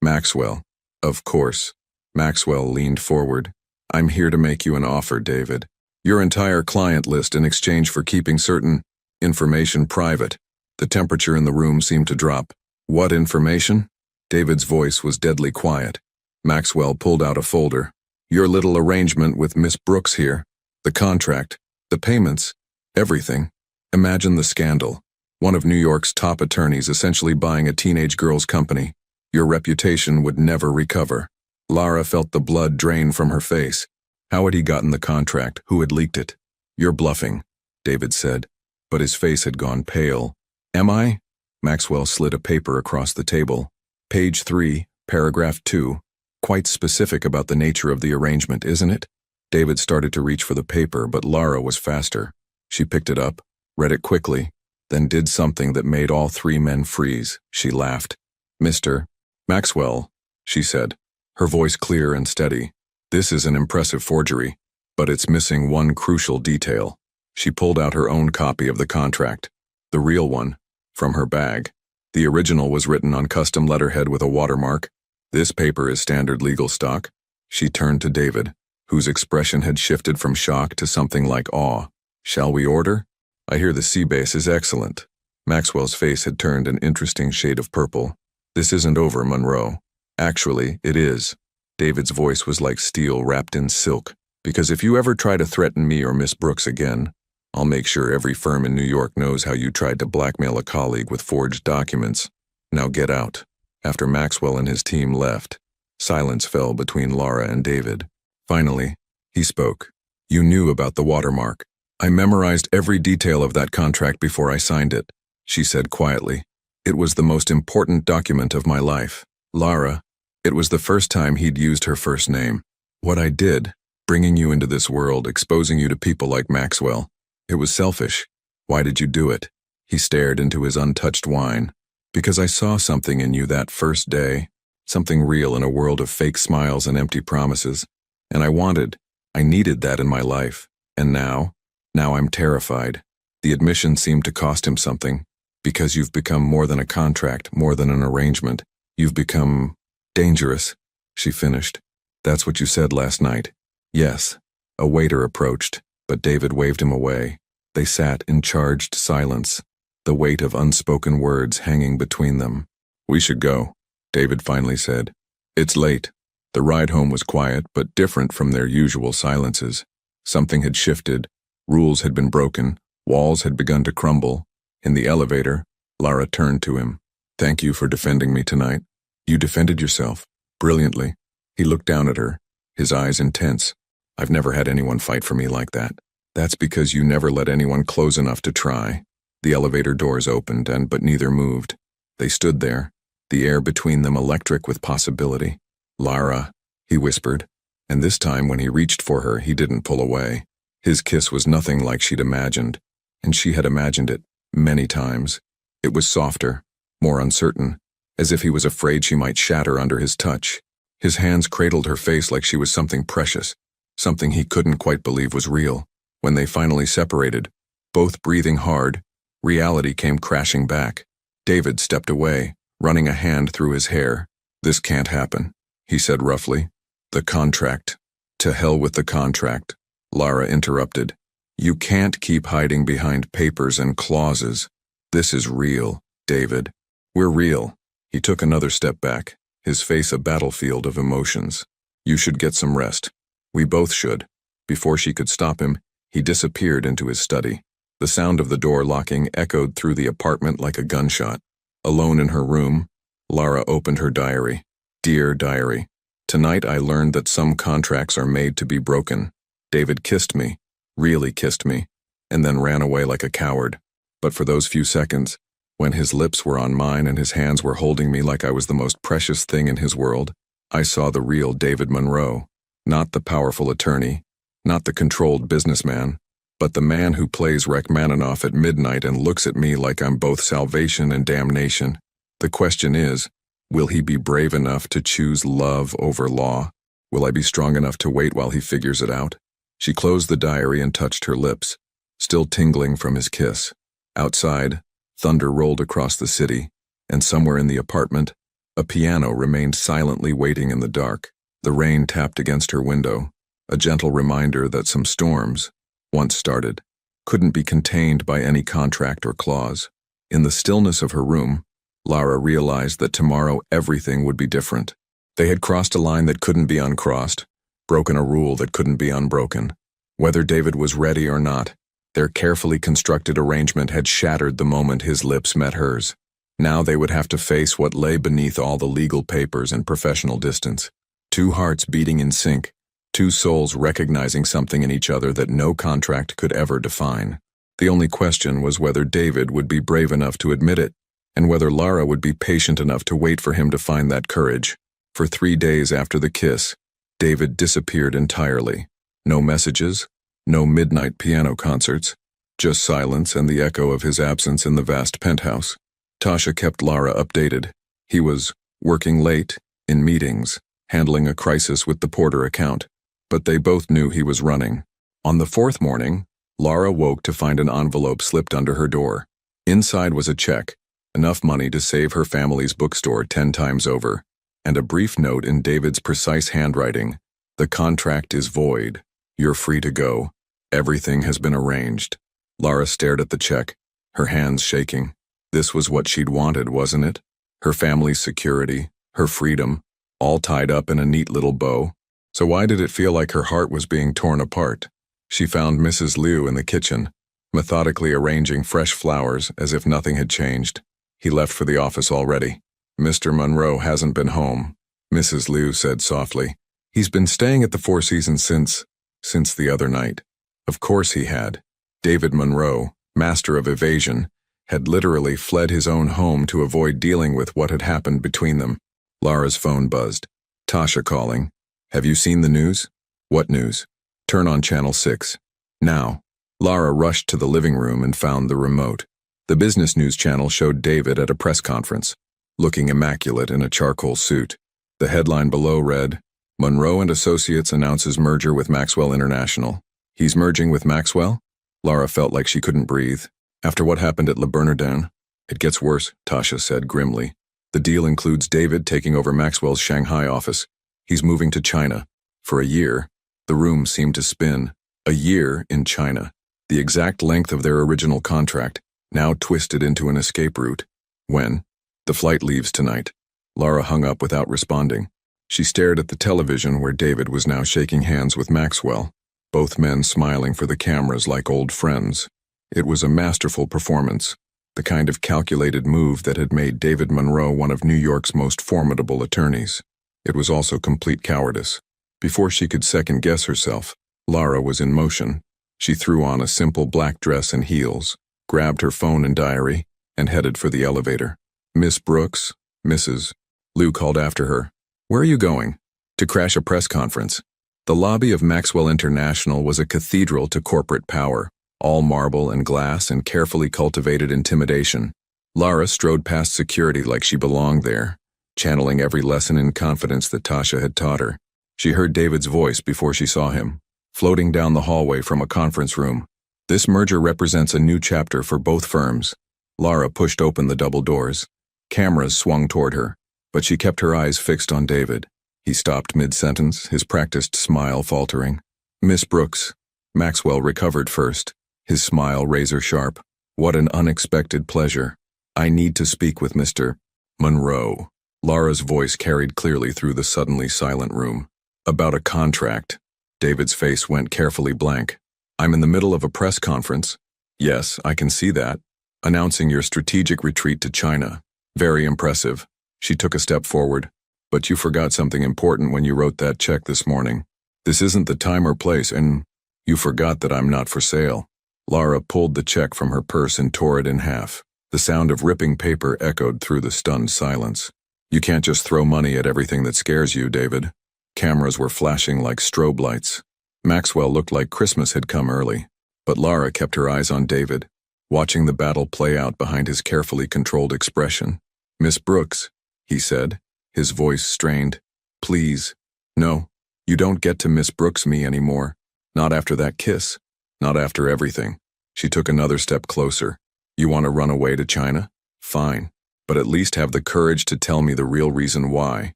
Maxwell. Of course." Maxwell leaned forward. "I'm here to make you an offer, David. Your entire client list in exchange for keeping certain information private." The temperature in the room seemed to drop. "What information?" David's voice was deadly quiet. Maxwell pulled out a folder. "Your little arrangement with Miss Brooks here. The contract, the payments, everything. Imagine the scandal. One of New York's top attorneys essentially buying a teenage girl's company. Your reputation would never recover." Lara felt the blood drain from her face. How had he gotten the contract? Who had leaked it? "You're bluffing," David said, but his face had gone pale. "Am I?" Maxwell slid a paper across the table. "Page 3, paragraph 2. Quite specific about the nature of the arrangement, isn't it?" David started to reach for the paper, but Lara was faster. She picked it up, read it quickly, then did something that made all three men freeze. She laughed. "Mr. Maxwell," she said, her voice clear and steady. "This is an impressive forgery, but it's missing one crucial detail." She pulled out her own copy of the contract, the real one, from her bag. The original was written on custom letterhead with a watermark. "This paper is standard legal stock." She turned to David, whose expression had shifted from shock to something like awe. "Shall we order? I hear the sea base is excellent." Maxwell's face had turned an interesting shade of purple. "This isn't over, Monroe. Actually, it is." David's voice was like steel wrapped in silk. "Because if you ever try to threaten me or Miss Brooks again, I'll make sure every firm in New York knows how you tried to blackmail a colleague with forged documents. Now get out." After Maxwell and his team left, silence fell between Lara and David. Finally, he spoke. "You knew about the watermark. I memorized every detail of that contract before I signed it," she said quietly. "It was the most important document of my life." "Lara," it was the first time he'd used her first name. "What I did, bringing you into this world, exposing you to people like Maxwell, it was selfish. Why did you do it?" He stared into his untouched wine. "Because I saw something in you that first day, something real in a world of fake smiles and empty promises. And I needed that in my life. And now I'm terrified." The admission seemed to cost him something. "Because you've become more than a contract, more than an arrangement. You've become dangerous," she finished. "That's what you said last night." "Yes." A waiter approached, but David waved him away. They sat in charged silence, the weight of unspoken words hanging between them. "We should go," David finally said. "It's late." The ride home was quiet, but different from their usual silences. Something had shifted, rules had been broken, walls had begun to crumble. In the elevator, Lara turned to him. "Thank you for defending me tonight. You defended yourself. Brilliantly." He looked down at her, his eyes intense. "I've never had anyone fight for me like that." "That's because you never let anyone close enough to try." The elevator doors opened, but neither moved. They stood there, the air between them electric with possibility. "Lara," he whispered, and this time when he reached for her, he didn't pull away. His kiss was nothing like she'd imagined, and she had imagined it many times. It was softer, more uncertain, as if he was afraid she might shatter under his touch. His hands cradled her face like she was something precious, something he couldn't quite believe was real. When they finally separated, both breathing hard, reality came crashing back. David stepped away, running a hand through his hair. "This can't happen," he said roughly. "The contract." "To hell with the contract," Lara interrupted. "You can't keep hiding behind papers and clauses. This is real, David. We're real." He took another step back, his face a battlefield of emotions. "You should get some rest. We both should. Before she could stop him, he disappeared into his study. The sound of the door locking echoed through the apartment like a gunshot. Alone in her room, Lara opened her diary. Dear diary, tonight I learned that some contracts are made to be broken. David kissed me, really kissed me, and then ran away like a coward. But for those few seconds, when his lips were on mine and his hands were holding me like I was the most precious thing in his world, I saw the real David Monroe, not the powerful attorney, not the controlled businessman, but the man who plays Rachmaninoff at midnight and looks at me like I'm both salvation and damnation. The question is, will he be brave enough to choose love over law? Will I be strong enough to wait while he figures it out? She closed the diary and touched her lips, still tingling from his kiss. Outside, thunder rolled across the city, and somewhere in the apartment, a piano remained silently waiting in the dark. The rain tapped against her window, a gentle reminder that some storms, once started, couldn't be contained by any contract or clause. In the stillness of her room, Lara realized that tomorrow everything would be different. They had crossed a line that couldn't be uncrossed, broken a rule that couldn't be unbroken. Whether David was ready or not, their carefully constructed arrangement had shattered the moment his lips met hers. Now they would have to face what lay beneath all the legal papers and professional distance. Two hearts beating in sync, two souls recognizing something in each other that no contract could ever define. The only question was whether David would be brave enough to admit it, and whether Lara would be patient enough to wait for him to find that courage. For 3 days after the kiss, David disappeared entirely. No messages, no midnight piano concerts, just silence and the echo of his absence in the vast penthouse. Tasha kept Lara updated. He was working late, in meetings, handling a crisis with the Porter account, but they both knew he was running. On the 4th morning, Lara woke to find an envelope slipped under her door. Inside was a check, enough money to save her family's bookstore 10 times over, and a brief note in David's precise handwriting. The contract is void. You're free to go. Everything has been arranged. Lara stared at the check, her hands shaking. This was what she'd wanted, wasn't it? Her family's security, her freedom, all tied up in a neat little bow. So why did it feel like her heart was being torn apart? She found Mrs. Liu in the kitchen, methodically arranging fresh flowers as if nothing had changed. He left for the office already. Mr. Monroe hasn't been home, Mrs. Liu said softly. He's been staying at the Four Seasons since the other night. Of course he had. David Monroe, master of evasion, had literally fled his own home to avoid dealing with what had happened between them. Lara's phone buzzed. Tasha calling. Have you seen the news? What news? Turn on channel 6. Now. Lara rushed to the living room and found the remote. The business news channel showed David at a press conference, looking immaculate in a charcoal suit. The headline below read, Monroe and Associates announces merger with Maxwell International. He's merging with Maxwell? Lara felt like she couldn't breathe. After what happened at Le Bernardin, it gets worse, Tasha said grimly. The deal includes David taking over Maxwell's Shanghai office. He's moving to China. For a year, the room seemed to spin. A year in China. The exact length of their original contract, now twisted into an escape route. When? The flight leaves tonight. Lara hung up without responding. She stared at the television where David was now shaking hands with Maxwell, both men smiling for the cameras like old friends. It was a masterful performance, the kind of calculated move that had made David Monroe one of New York's most formidable attorneys. It was also complete cowardice. Before she could second-guess herself, Lara was in motion. She threw on a simple black dress and heels, grabbed her phone and diary, and headed for the elevator. Miss Brooks, Mrs. Liu called after her. Where are you going? To crash a press conference. The lobby of Maxwell International was a cathedral to corporate power, all marble and glass and carefully cultivated intimidation. Lara strode past security like she belonged there, channeling every lesson in confidence that Tasha had taught her. She heard David's voice before she saw him, floating down the hallway from a conference room. This merger represents a new chapter for both firms. Lara pushed open the double doors. Cameras swung toward her, but she kept her eyes fixed on David. He stopped mid-sentence, his practiced smile faltering. Miss Brooks. Maxwell recovered first, his smile razor-sharp. What an unexpected pleasure. I need to speak with Mr. Monroe. Lara's voice carried clearly through the suddenly silent room. About a contract. David's face went carefully blank. I'm in the middle of a press conference. Yes, I can see that. Announcing your strategic retreat to China. Very impressive. She took a step forward. But you forgot something important when you wrote that check this morning. This isn't the time or place, and you forgot that I'm not for sale. Lara pulled the check from her purse and tore it in half. The sound of ripping paper echoed through the stunned silence. You can't just throw money at everything that scares you, David. Cameras were flashing like strobe lights. Maxwell looked like Christmas had come early, but Lara kept her eyes on David, watching the battle play out behind his carefully controlled expression. Miss Brooks, he said, his voice strained. Please. No, you don't get to Miss Brooks me anymore. Not after that kiss. Not after everything. She took another step closer. You want to run away to China? Fine. But at least have the courage to tell me the real reason why.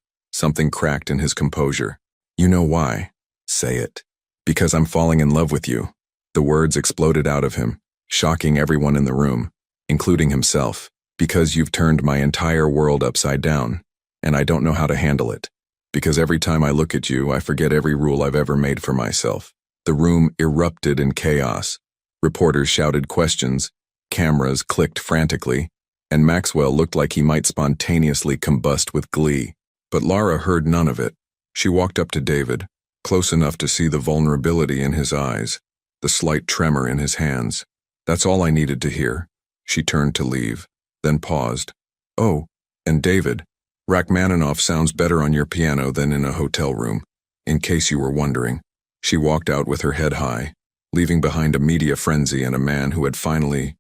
Something cracked in his composure. You know why. Say it. Because I'm falling in love with you. The words exploded out of him, shocking everyone in the room, including himself. Because you've turned my entire world upside down, and I don't know how to handle it. Because every time I look at you, I forget every rule I've ever made for myself. The room erupted in chaos. Reporters shouted questions, cameras clicked frantically, and Maxwell looked like he might spontaneously combust with glee. But Lara heard none of it. She walked up to David, close enough to see the vulnerability in his eyes, the slight tremor in his hands. That's all I needed to hear. She turned to leave, then paused. Oh, and David, Rachmaninoff sounds better on your piano than in a hotel room, in case you were wondering. She walked out with her head high, leaving behind a media frenzy and a man who had finally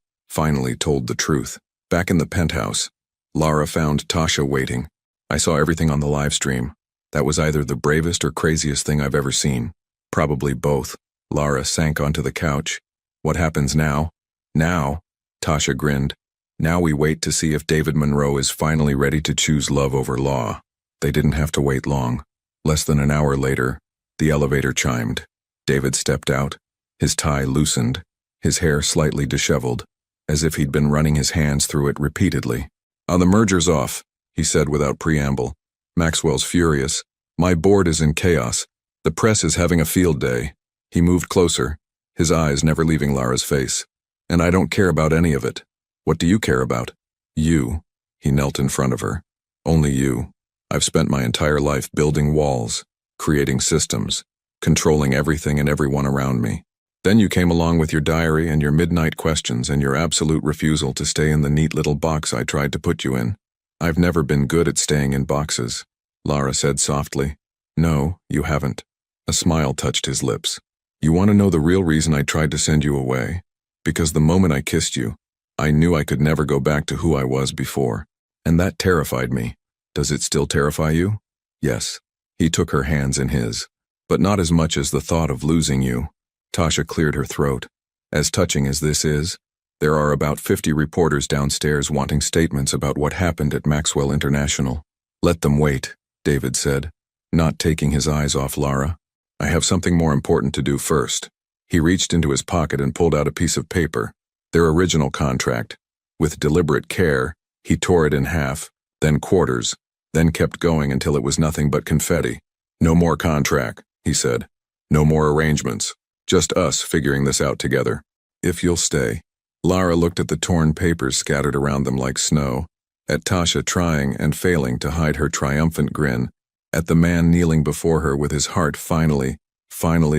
told the truth. Back in the penthouse, Lara found Tasha waiting. I saw everything on the live stream. That was either the bravest or craziest thing I've ever seen. Probably both. Lara sank onto the couch. What happens now? Now? Tasha grinned. Now we wait to see if David Monroe is finally ready to choose love over law. They didn't have to wait long. Less than an hour later, the elevator chimed. David stepped out, his tie loosened, his hair slightly disheveled, as if he'd been running his hands through it repeatedly. The merger's off, he said without preamble. Maxwell's furious. My board is in chaos. The press is having a field day. He moved closer, his eyes never leaving Lara's face. And I don't care about any of it. What do you care about? You. He knelt in front of her. Only you. I've spent my entire life building walls, creating systems, controlling everything and everyone around me. Then you came along with your diary and your midnight questions and your absolute refusal to stay in the neat little box I tried to put you in. I've never been good at staying in boxes, Lara said softly. No, you haven't. A smile touched his lips. You want to know the real reason I tried to send you away? Because the moment I kissed you, I knew I could never go back to who I was before. And that terrified me. Does it still terrify you? Yes. He took her hands in his. But not as much as the thought of losing you. Tasha cleared her throat. As touching as this is, there are about 50 reporters downstairs wanting statements about what happened at Maxwell International. Let them wait, David said, not taking his eyes off Lara. I have something more important to do first. He reached into his pocket and pulled out a piece of paper, their original contract. With deliberate care, he tore it in half, then quarters, then kept going until it was nothing but confetti. No more contract, he said. No more arrangements. Just us figuring this out together. If you'll stay. Lara looked at the torn papers scattered around them like snow, at Tasha trying and failing to hide her triumphant grin, at the man kneeling before her with his heart finally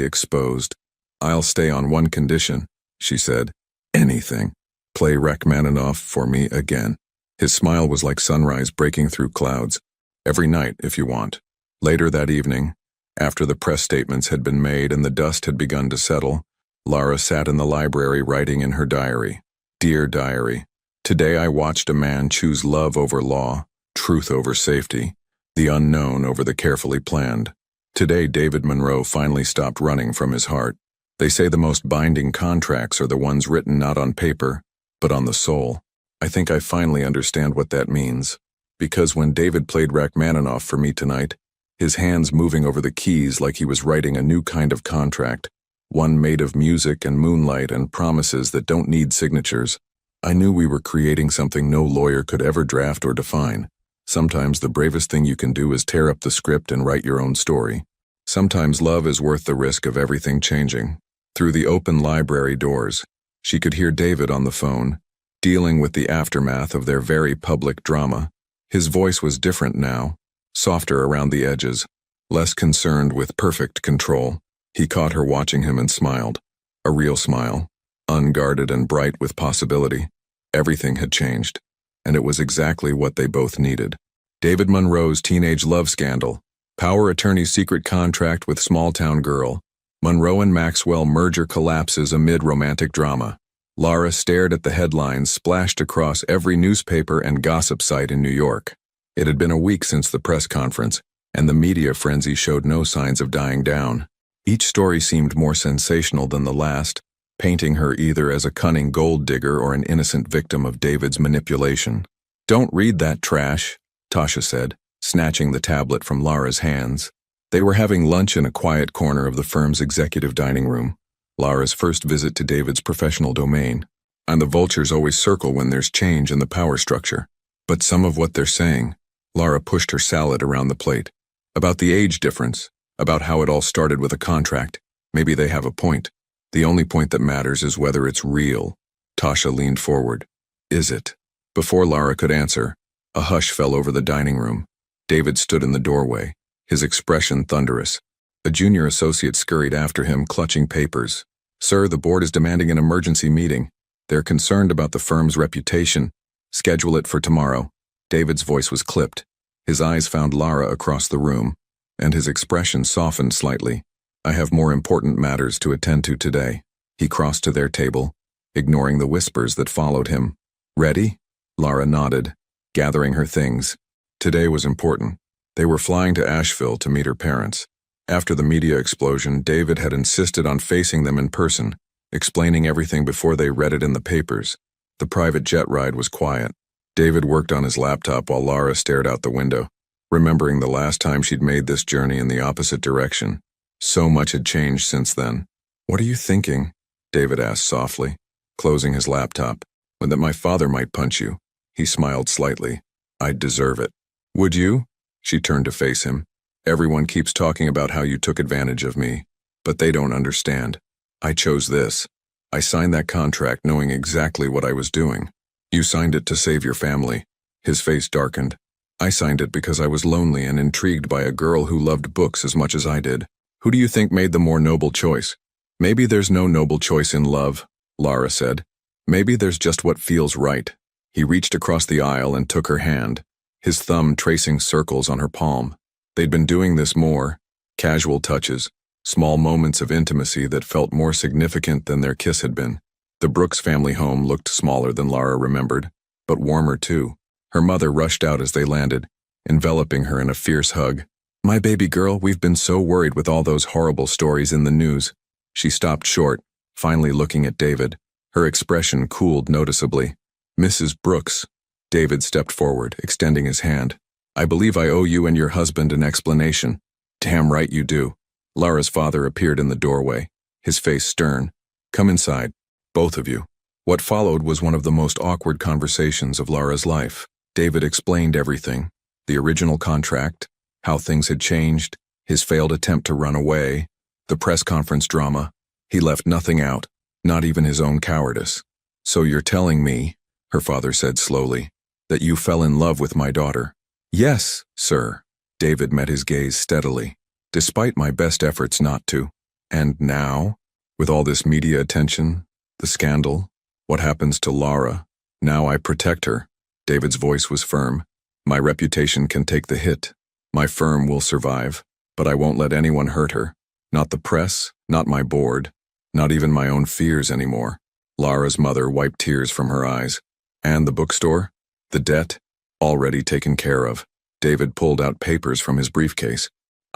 exposed. I'll stay on one condition, she said. Anything. Play Rachmaninoff for me again. His smile was like sunrise breaking through clouds. Every night, if you want. Later that evening, after the press statements had been made and the dust had begun to settle, Lara sat in the library writing in her diary. Dear diary, today I watched a man choose love over law, truth over safety, the unknown over the carefully planned. Today David Monroe finally stopped running from his heart. They say the most binding contracts are the ones written not on paper, but on the soul. I think I finally understand what that means. Because when David played Rachmaninoff for me tonight, his hands moving over the keys like he was writing a new kind of contract, one made of music and moonlight and promises that don't need signatures, I knew we were creating something no lawyer could ever draft or define. Sometimes the bravest thing you can do is tear up the script and write your own story. Sometimes love is worth the risk of everything changing. Through the open library doors, she could hear David on the phone, dealing with the aftermath of their very public drama. His voice was different now, softer around the edges, less concerned with perfect control. He caught her watching him and smiled. A real smile, unguarded and bright with possibility. Everything had changed, and it was exactly what they both needed. David Monroe's teenage love scandal, power attorney's secret contract with small-town girl, Monroe and Maxwell merger collapses amid romantic drama. Lara stared at the headlines splashed across every newspaper and gossip site in New York. It had been a week since the press conference, and the media frenzy showed no signs of dying down. Each story seemed more sensational than the last, painting her either as a cunning gold digger or an innocent victim of David's manipulation. "Don't read that trash," Tasha said, snatching the tablet from Lara's hands. They were having lunch in a quiet corner of the firm's executive dining room, Lara's first visit to David's professional domain. "And the vultures always circle when there's change in the power structure. But some of what they're saying," Lara pushed her salad around the plate, "about the age difference, about how it all started with a contract, maybe they have a point. The only point that matters is whether it's real." Tasha leaned forward. "Is it?" Before Lara could answer, a hush fell over the dining room. David stood in the doorway, his expression thunderous. A junior associate scurried after him, clutching papers. "Sir, the board is demanding an emergency meeting. They're concerned about the firm's reputation. Schedule it for tomorrow." David's voice was clipped. His eyes found Lara across the room, and his expression softened slightly. "I have more important matters to attend to today." He crossed to their table, ignoring the whispers that followed him. "Ready?" Lara nodded, gathering her things. Today was important. They were flying to Asheville to meet her parents. After the media explosion, David had insisted on facing them in person, explaining everything before they read it in the papers. The private jet ride was quiet. David worked on his laptop while Lara stared out the window, remembering the last time she'd made this journey in the opposite direction. So much had changed since then. "What are you thinking?" David asked softly, closing his laptop. "That my father might punch you." He smiled slightly. "I'd deserve it." "Would you?" She turned to face him. "Everyone keeps talking about how you took advantage of me, but they don't understand. I chose this. I signed that contract knowing exactly what I was doing. You signed it to save your family." His face darkened. "I signed it because I was lonely and intrigued by a girl who loved books as much as I did. Who do you think made the more noble choice?" "Maybe there's no noble choice in love," Lara said. "Maybe there's just what feels right." He reached across the aisle and took her hand, his thumb tracing circles on her palm. They'd been doing this more, casual touches, small moments of intimacy that felt more significant than their kiss had been. The Brooks family home looked smaller than Lara remembered, but warmer too. Her mother rushed out as they landed, enveloping her in a fierce hug. "My baby girl, we've been so worried with all those horrible stories in the news." She stopped short, finally looking at David. Her expression cooled noticeably. "Mrs. Brooks." David stepped forward, extending his hand. "I believe I owe you and your husband an explanation." "Damn right you do." Lara's father appeared in the doorway, his face stern. "Come inside, both of you." What followed was one of the most awkward conversations of Lara's life. David explained everything: the original contract, how things had changed, his failed attempt to run away, the press conference drama. He left nothing out, not even his own cowardice. "So you're telling me," her father said slowly, "that you fell in love with my daughter?" "Yes, sir." David met his gaze steadily. "Despite my best efforts not to." "And now, with all this media attention, the scandal, what happens to Lara? Now I protect her." David's voice was firm. "My reputation can take the hit. My firm will survive, but I won't let anyone hurt her. Not the press, not my board, not even my own fears anymore." Lara's mother wiped tears from her eyes. "And the bookstore? The debt? Already taken care of." David pulled out papers from his briefcase.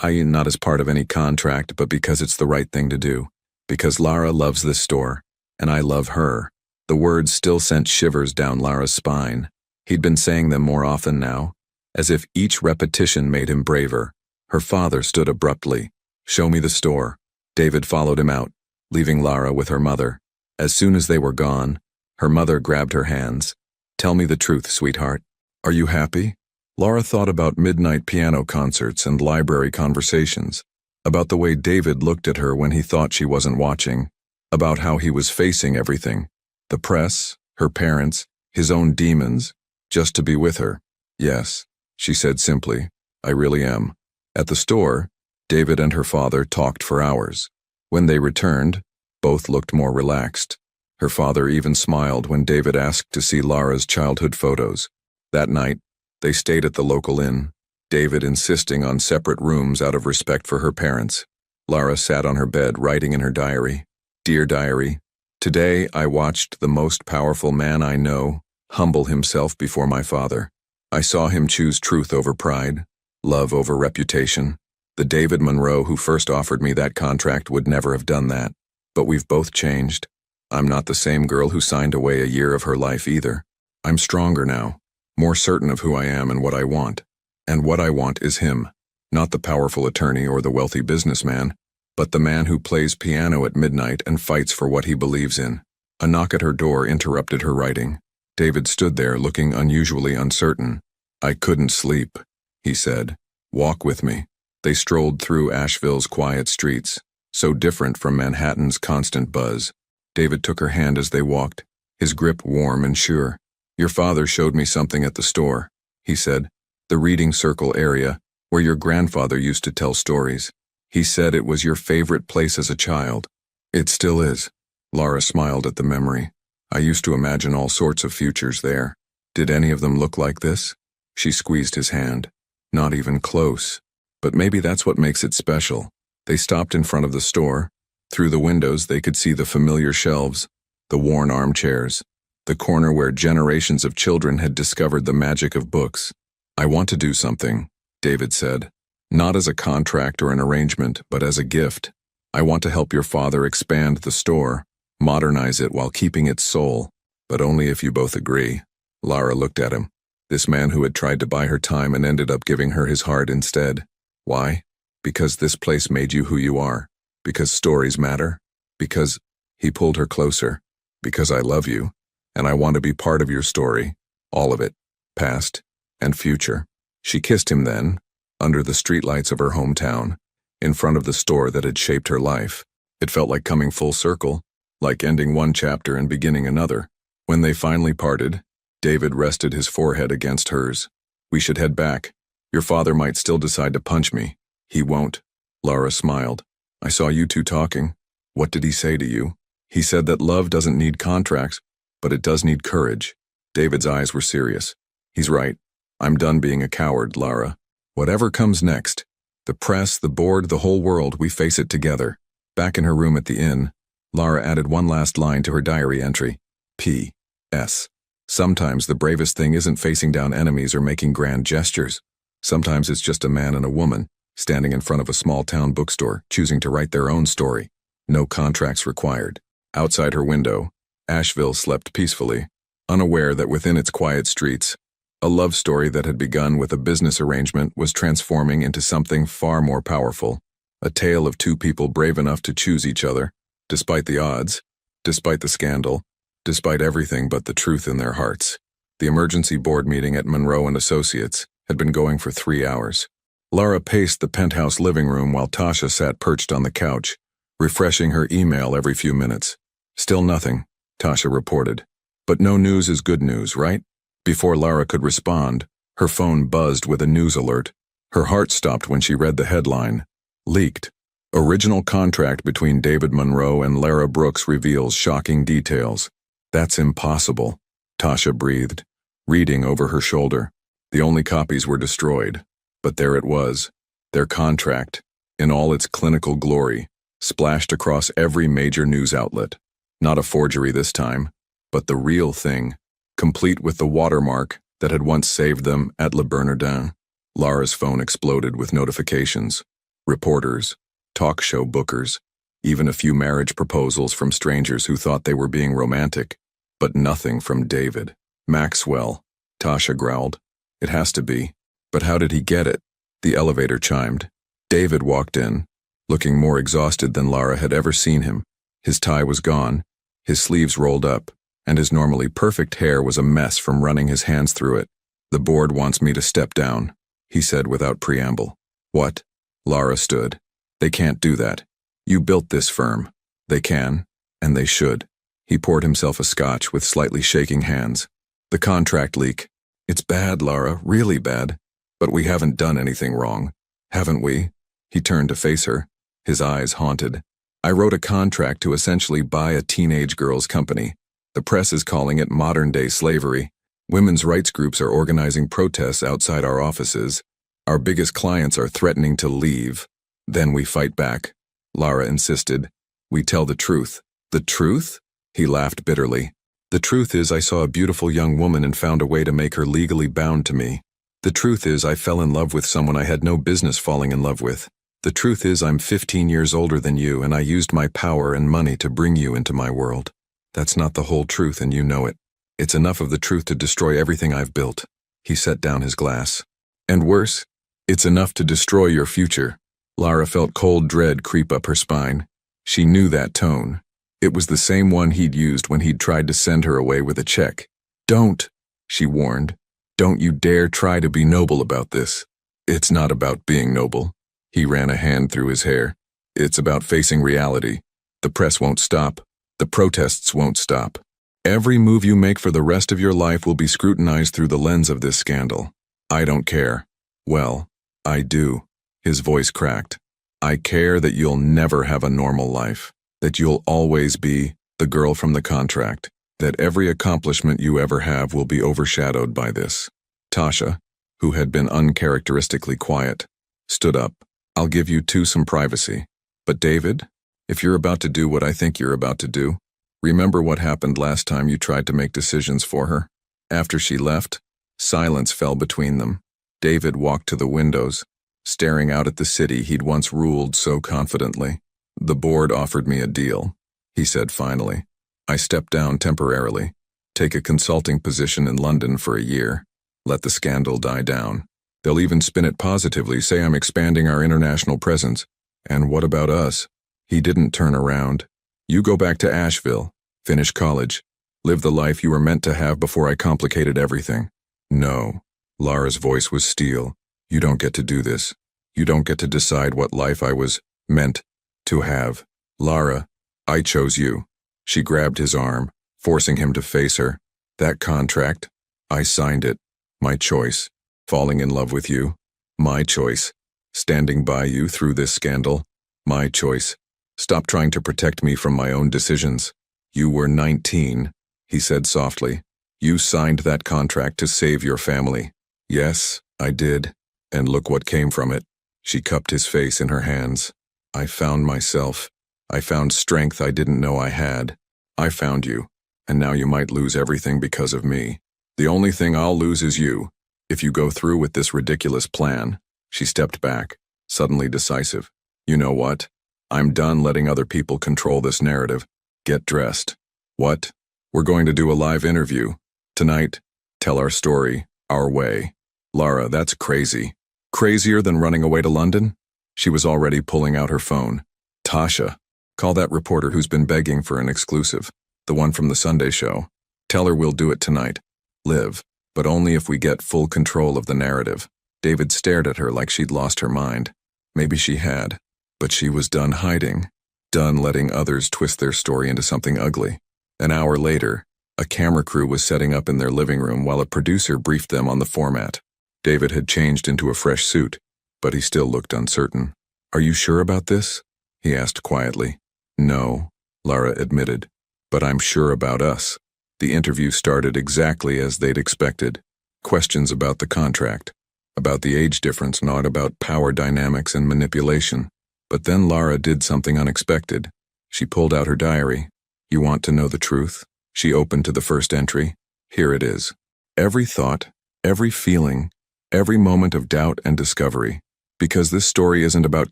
Not as part of any contract, but because it's the right thing to do. Because Lara loves this store, and I love her." The words still sent shivers down Lara's spine. He'd been saying them more often now, as if each repetition made him braver. Her father stood abruptly. "Show me the store." David followed him out, leaving Lara with her mother. As soon as they were gone, her mother grabbed her hands. "Tell me the truth, sweetheart. Are you happy?" Lara thought about midnight piano concerts and library conversations, about the way David looked at her when he thought she wasn't watching, about how he was facing everything, the press, her parents, his own demons, just to be with her. Yes, she said simply, I really am. At the store, David and her father talked for hours. When they returned, both looked more relaxed. Her father even smiled when David asked to see Lara's childhood photos. That night, they stayed at the local inn, David insisting on separate rooms out of respect for her parents. Lara sat on her bed writing in her diary. Dear diary, today I watched the most powerful man I know humble himself before my father. I saw him choose truth over pride, love over reputation. The David Monroe who first offered me that contract would never have done that. But we've both changed. I'm not the same girl who signed away a year of her life either. I'm stronger now, more certain of who I am and what I want. And what I want is him, not the powerful attorney or the wealthy businessman, but the man who plays piano at midnight and fights for what he believes in. A knock at her door interrupted her writing. David stood there looking unusually uncertain. I couldn't sleep, he said. Walk with me. They strolled through Asheville's quiet streets, so different from Manhattan's constant buzz. David took her hand as they walked, his grip warm and sure. Your father showed me something at the store, he said. The reading circle area, where your grandfather used to tell stories. He said it was your favorite place as a child. It still is. Lara smiled at the memory. I used to imagine all sorts of futures there. Did any of them look like this? She squeezed his hand. Not even close. But maybe that's what makes it special. They stopped in front of the store. Through the windows they could see the familiar shelves, the worn armchairs, the corner where generations of children had discovered the magic of books. I want to do something, David said. Not as a contract or an arrangement, but as a gift. I want to help your father expand the store, modernize it while keeping its soul. But only if you both agree. Lara looked at him. This man who had tried to buy her time and ended up giving her his heart instead. Why? Because this place made you who you are. Because stories matter. Because, he pulled her closer. Because I love you. And I want to be part of your story. All of it. Past and future. She kissed him then, under the streetlights of her hometown, in front of the store that had shaped her life. It felt like coming full circle, like ending one chapter and beginning another. When they finally parted, David rested his forehead against hers. We should head back. Your father might still decide to punch me. He won't. Lara smiled. I saw you two talking. What did he say to you? He said that love doesn't need contracts, but it does need courage. David's eyes were serious. He's right. I'm done being a coward, Lara. Whatever comes next, the press, the board, the whole world, we face it together. Back in her room at the inn, Lara added one last line to her diary entry. P.S. Sometimes the bravest thing isn't facing down enemies or making grand gestures. Sometimes it's just a man and a woman, standing in front of a small-town bookstore, choosing to write their own story. No contracts required. Outside her window, Asheville slept peacefully, unaware that within its quiet streets, a love story that had begun with a business arrangement was transforming into something far more powerful. A tale of two people brave enough to choose each other, despite the odds, despite the scandal, despite everything but the truth in their hearts. The emergency board meeting at Monroe and Associates had been going for 3 hours. Lara paced the penthouse living room while Tasha sat perched on the couch, refreshing her email every few minutes. Still nothing, Tasha reported. But no news is good news, right? Before Lara could respond, her phone buzzed with a news alert. Her heart stopped when she read the headline. Leaked. Original contract between David Monroe and Lara Brooks reveals shocking details. That's impossible, Tasha breathed, reading over her shoulder. The only copies were destroyed. But there it was, their contract, in all its clinical glory, splashed across every major news outlet. Not a forgery this time, but the real thing, complete with the watermark that had once saved them at Le Bernardin. Lara's phone exploded with notifications. Reporters, talk show bookers, even a few marriage proposals from strangers who thought they were being romantic, but nothing from David. Maxwell, Tasha growled. It has to be. But how did he get it? The elevator chimed. David walked in, looking more exhausted than Lara had ever seen him. His tie was gone, his sleeves rolled up, and his normally perfect hair was a mess from running his hands through it. The board wants me to step down, he said without preamble. What? Lara stood. They can't do that. You built this firm. They can, and they should. He poured himself a scotch with slightly shaking hands. The contract leak. It's bad, Lara, really bad. But we haven't done anything wrong. Haven't we? He turned to face her, his eyes haunted. I wrote a contract to essentially buy a teenage girl's company. The press is calling it modern-day slavery. Women's rights groups are organizing protests outside our offices. Our biggest clients are threatening to leave. Then we fight back. Lara insisted. We tell the truth. The truth? He laughed bitterly. The truth is I saw a beautiful young woman and found a way to make her legally bound to me. The truth is I fell in love with someone I had no business falling in love with. The truth is I'm 15 years older than you and I used my power and money to bring you into my world. That's not the whole truth and you know it. It's enough of the truth to destroy everything I've built. He set down his glass. And worse, it's enough to destroy your future. Lara felt cold dread creep up her spine. She knew that tone. It was the same one he'd used when he'd tried to send her away with a check. Don't, she warned. Don't you dare try to be noble about this. It's not about being noble. He ran a hand through his hair. It's about facing reality. The press won't stop. The protests won't stop. Every move you make for the rest of your life will be scrutinized through the lens of this scandal. I don't care. Well, I do. His voice cracked. I care that you'll never have a normal life. That you'll always be the girl from the contract. That every accomplishment you ever have will be overshadowed by this. Tasha, who had been uncharacteristically quiet, stood up. I'll give you two some privacy. But David, if you're about to do what I think you're about to do, remember what happened last time you tried to make decisions for her? After she left, silence fell between them. David walked to the windows, staring out at the city he'd once ruled so confidently. The board offered me a deal, he said finally. I stepped down temporarily, take a consulting position in London for a year, let the scandal die down. They'll even spin it positively, say I'm expanding our international presence. And what about us? He didn't turn around. You go back to Asheville, finish college, live the life you were meant to have before I complicated everything. No. Lara's voice was steel. You don't get to do this. You don't get to decide what life I was meant to have. Lara, I chose you. She grabbed his arm, forcing him to face her. That contract, I signed it. My choice. Falling in love with you. My choice. Standing by you through this scandal. My choice. Stop trying to protect me from my own decisions. You were 19, he said softly. You signed that contract to save your family. Yes, I did. And look what came from it. She cupped his face in her hands. I found myself. I found strength I didn't know I had. I found you. And now you might lose everything because of me. The only thing I'll lose is you. If you go through with this ridiculous plan. She stepped back, suddenly decisive. You know what? I'm done letting other people control this narrative. Get dressed. What? We're going to do a live interview. Tonight, tell our story, our way. Lara, that's crazy. Crazier than running away to London? She was already pulling out her phone. Tasha, call that reporter who's been begging for an exclusive. The one from the Sunday show. Tell her we'll do it tonight. Live, but only if we get full control of the narrative. David stared at her like she'd lost her mind. Maybe she had. But she was done hiding, done letting others twist their story into something ugly. An hour later, a camera crew was setting up in their living room while a producer briefed them on the format. David had changed into a fresh suit, but he still looked uncertain. Are you sure about this? He asked quietly. No, Lara admitted, but I'm sure about us. The interview started exactly as they'd expected. Questions about the contract, about the age difference, not about power dynamics and manipulation. But then Lara did something unexpected. She pulled out her diary. You want to know the truth? She opened to the first entry. Here it is. Every thought, every feeling, every moment of doubt and discovery. Because this story isn't about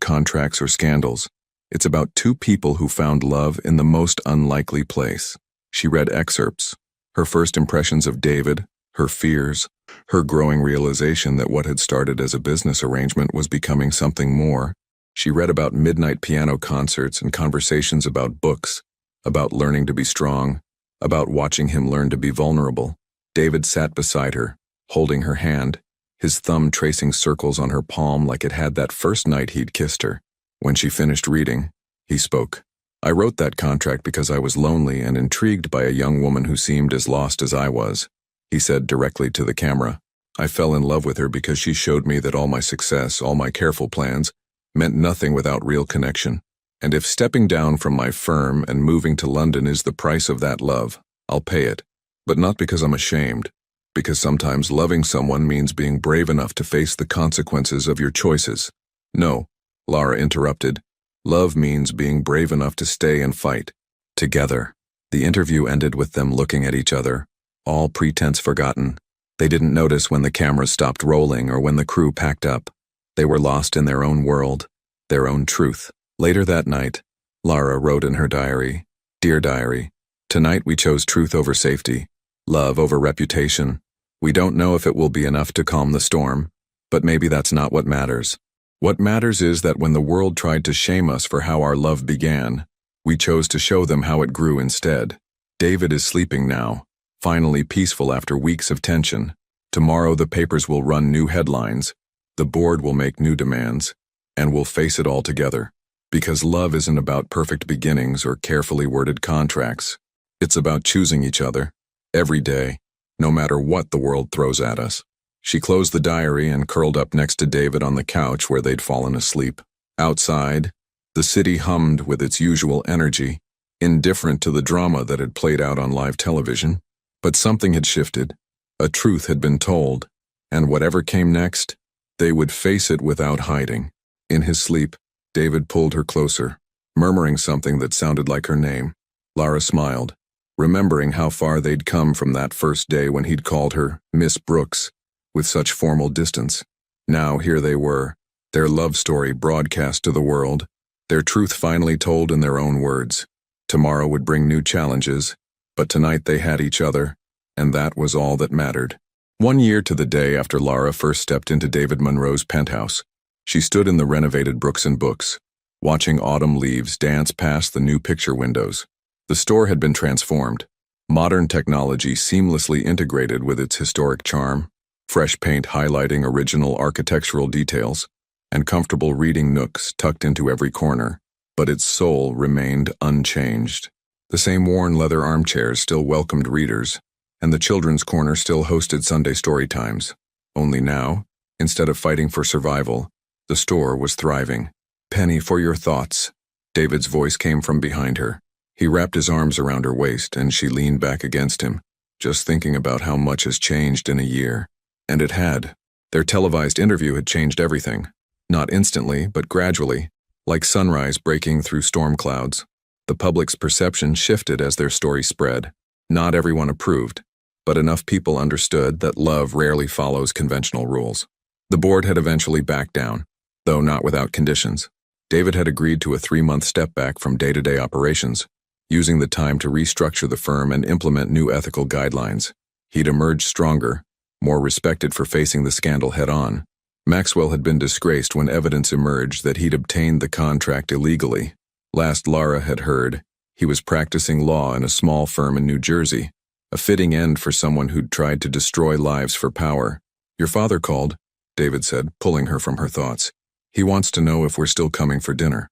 contracts or scandals. It's about two people who found love in the most unlikely place. She read excerpts. Her first impressions of David, her fears, her growing realization that what had started as a business arrangement was becoming something more. She read about midnight piano concerts and conversations about books, about learning to be strong, about watching him learn to be vulnerable. David sat beside her, holding her hand, his thumb tracing circles on her palm like it had that first night he'd kissed her. When she finished reading, he spoke. I wrote that contract because I was lonely and intrigued by a young woman who seemed as lost as I was. He said directly to the camera. I fell in love with her because she showed me that all my success, all my careful plans, meant nothing without real connection. And if stepping down from my firm and moving to London is the price of that love, I'll pay it. But not because I'm ashamed, because sometimes loving someone means being brave enough to face the consequences of your choices. No, Lara interrupted. Love means being brave enough to stay and fight. Together. The interview ended with them looking at each other, all pretense forgotten. They didn't notice when the cameras stopped rolling or when the crew packed up. They were lost in their own world, their own truth. Later that night, Lara wrote in her diary, Dear Diary, tonight we chose truth over safety, love over reputation. We don't know if it will be enough to calm the storm, but maybe that's not what matters. What matters is that when the world tried to shame us for how our love began, we chose to show them how it grew instead. David is sleeping now, finally peaceful after weeks of tension. Tomorrow the papers will run new headlines, the board will make new demands, and we'll face it all together. Because love isn't about perfect beginnings or carefully worded contracts. It's about choosing each other, every day, no matter what the world throws at us. She closed the diary and curled up next to David on the couch where they'd fallen asleep. Outside, the city hummed with its usual energy, indifferent to the drama that had played out on live television. But something had shifted. A truth had been told, and whatever came next, they would face it without hiding. In his sleep, David pulled her closer, murmuring something that sounded like her name. Lara smiled, remembering how far they'd come from that first day when he'd called her Miss Brooks with such formal distance. Now here they were, their love story broadcast to the world, their truth finally told in their own words. Tomorrow would bring new challenges, but tonight they had each other, and that was all that mattered. 1 year to the day after Lara first stepped into David Monroe's penthouse, she stood in the renovated Brooks & Books, watching autumn leaves dance past the new picture windows. The store had been transformed, modern technology seamlessly integrated with its historic charm, fresh paint highlighting original architectural details, and comfortable reading nooks tucked into every corner, but its soul remained unchanged. The same worn leather armchairs still welcomed readers, and the children's corner still hosted Sunday story times. Only now, instead of fighting for survival, the store was thriving. Penny, for your thoughts. David's voice came from behind her. He wrapped his arms around her waist, and she leaned back against him, just thinking about how much has changed in a year. And it had. Their televised interview had changed everything. Not instantly, but gradually, like sunrise breaking through storm clouds. The public's perception shifted as their story spread. Not everyone approved, but enough people understood that love rarely follows conventional rules. The board had eventually backed down, though not without conditions. David had agreed to a 3-month step back from day-to-day operations, using the time to restructure the firm and implement new ethical guidelines. He'd emerged stronger, more respected for facing the scandal head-on. Maxwell had been disgraced when evidence emerged that he'd obtained the contract illegally. Last Lara had heard, he was practicing law in a small firm in New Jersey, a fitting end for someone who'd tried to destroy lives for power. Your father called, David said, pulling her from her thoughts. He wants to know if we're still coming for dinner.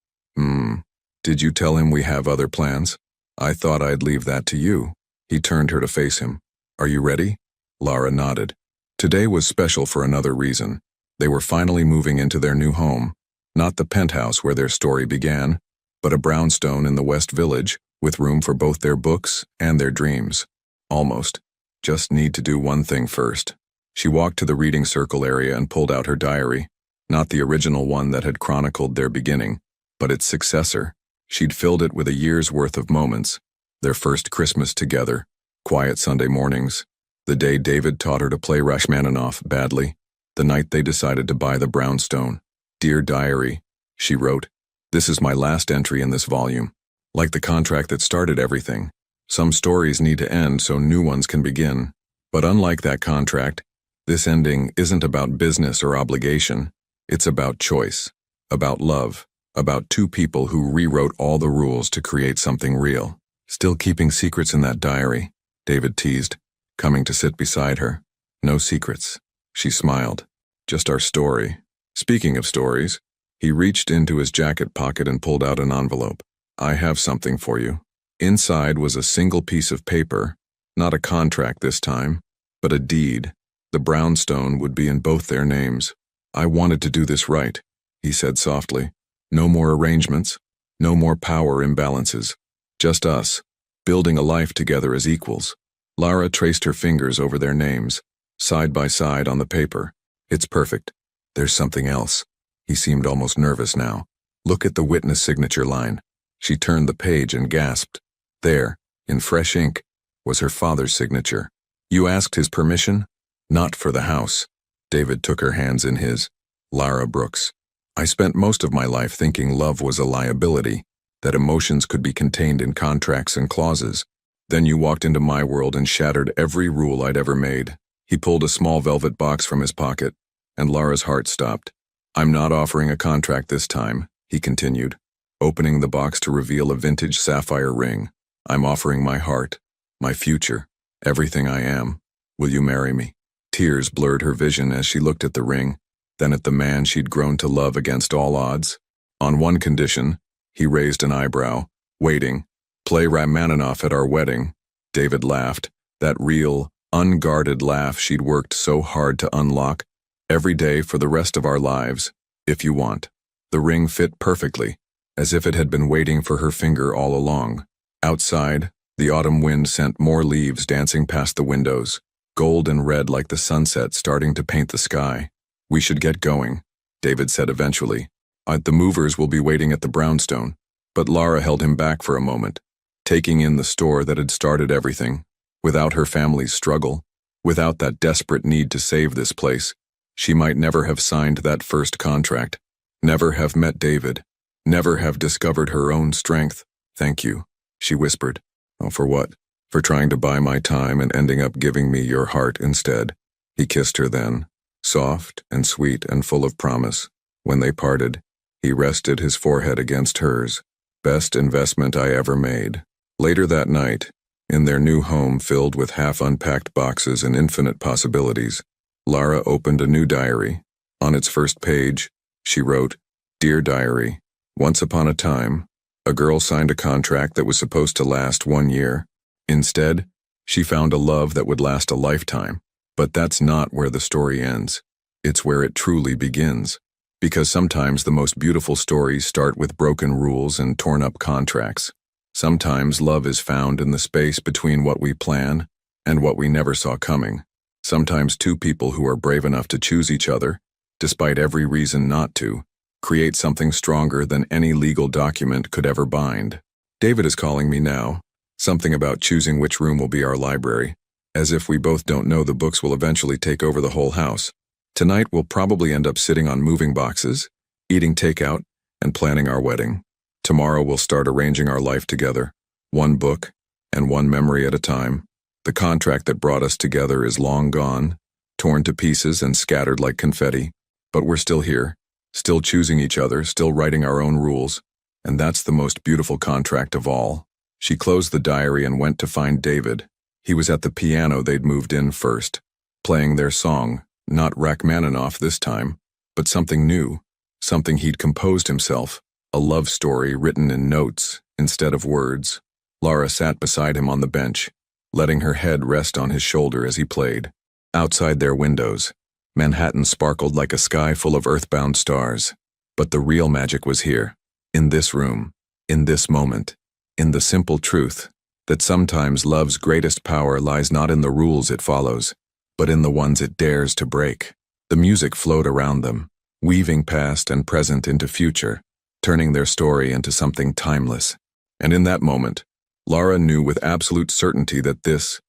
Did you tell him we have other plans? I thought I'd leave that to you. He turned her to face him. Are you ready? Lara nodded. Today was special for another reason. They were finally moving into their new home, not the penthouse where their story began, but a brownstone in the West Village, with room for both their books and their dreams. Almost. Just need to do one thing first. She walked to the reading circle area and pulled out her diary, not the original one that had chronicled their beginning, but its successor. She'd filled it with a year's worth of moments, their first Christmas together, quiet Sunday mornings, the day David taught her to play Rachmaninoff badly, the night they decided to buy the brownstone. Dear Diary, she wrote, this is my last entry in this volume. Like the contract that started everything, some stories need to end so new ones can begin. But unlike that contract, this ending isn't about business or obligation. It's about choice, about love, about two people who rewrote all the rules to create something real. Still keeping secrets in that diary, David teased, coming to sit beside her. No secrets. She smiled. Just our story. Speaking of stories, He reached into his jacket pocket and pulled out an envelope. "I have something for you." Inside was a single piece of paper, not a contract this time, but a deed. The brownstone would be in both their names. "I wanted to do this right," he said softly. "No more arrangements, no more power imbalances. Just us, building a life together as equals." Lara traced her fingers over their names, side by side on the paper. "It's perfect. There's something else." He seemed almost nervous now. "Look at the witness signature line." She turned the page and gasped. There, in fresh ink, was her father's signature. "You asked his permission?" "Not for the house." David took her hands in his. "Lara Brooks, I spent most of my life thinking love was a liability, that emotions could be contained in contracts and clauses. Then you walked into my world and shattered every rule I'd ever made." He pulled a small velvet box from his pocket, and Lara's heart stopped. "I'm not offering a contract this time," he continued, opening the box to reveal a vintage sapphire ring. "I'm offering my heart, my future, everything I am. Will you marry me?" Tears blurred her vision as she looked at the ring, then at the man she'd grown to love against all odds. "On one condition," he raised an eyebrow. "Waiting. Play Rachmaninoff at our wedding." David laughed, that real, unguarded laugh she'd worked so hard to unlock. "Every day for the rest of our lives, if you want." The ring fit perfectly, as if it had been waiting for her finger all along. Outside, the autumn wind sent more leaves dancing past the windows, gold and red like the sunset starting to paint the sky. "We should get going," David said eventually. "The movers will be waiting at the brownstone." But Lara held him back for a moment, taking in the store that had started everything. Without her family's struggle, without that desperate need to save this place, she might never have signed that first contract, never have met David, never have discovered her own strength. "Thank you," she whispered. "Oh, for what?" "For trying to buy my time and ending up giving me your heart instead." He kissed her then, soft and sweet and full of promise. When they parted, he rested his forehead against hers. "Best investment I ever made." Later that night, in their new home filled with half-unpacked boxes and infinite possibilities, Lara opened a new diary. On its first page, she wrote, "Dear Diary, once upon a time, a girl signed a contract that was supposed to last 1 year. Instead, she found a love that would last a lifetime. But that's not where the story ends. It's where it truly begins. Because sometimes the most beautiful stories start with broken rules and torn-up contracts. Sometimes love is found in the space between what we plan and what we never saw coming. Sometimes two people who are brave enough to choose each other, despite every reason not to, create something stronger than any legal document could ever bind." David is calling me now. Something about choosing which room will be our library, as if we both don't know the books will eventually take over the whole house. Tonight we'll probably end up sitting on moving boxes, eating takeout, and planning our wedding. Tomorrow we'll start arranging our life together, one book and one memory at a time. The contract that brought us together is long gone, torn to pieces and scattered like confetti, but we're still here, still choosing each other, still writing our own rules, and that's the most beautiful contract of all. She closed the diary and went to find David. He was at the piano they'd moved in first, playing their song, not Rachmaninoff this time, but something new, something he'd composed himself, a love story written in notes instead of words. Lara sat beside him on the bench, letting her head rest on his shoulder as he played. Outside their windows, Manhattan sparkled like a sky full of earthbound stars. But the real magic was here, in this room, in this moment, in the simple truth that sometimes love's greatest power lies not in the rules it follows, but in the ones it dares to break. The music flowed around them, weaving past and present into future, turning their story into something timeless. And in that moment, Lara knew with absolute certainty that this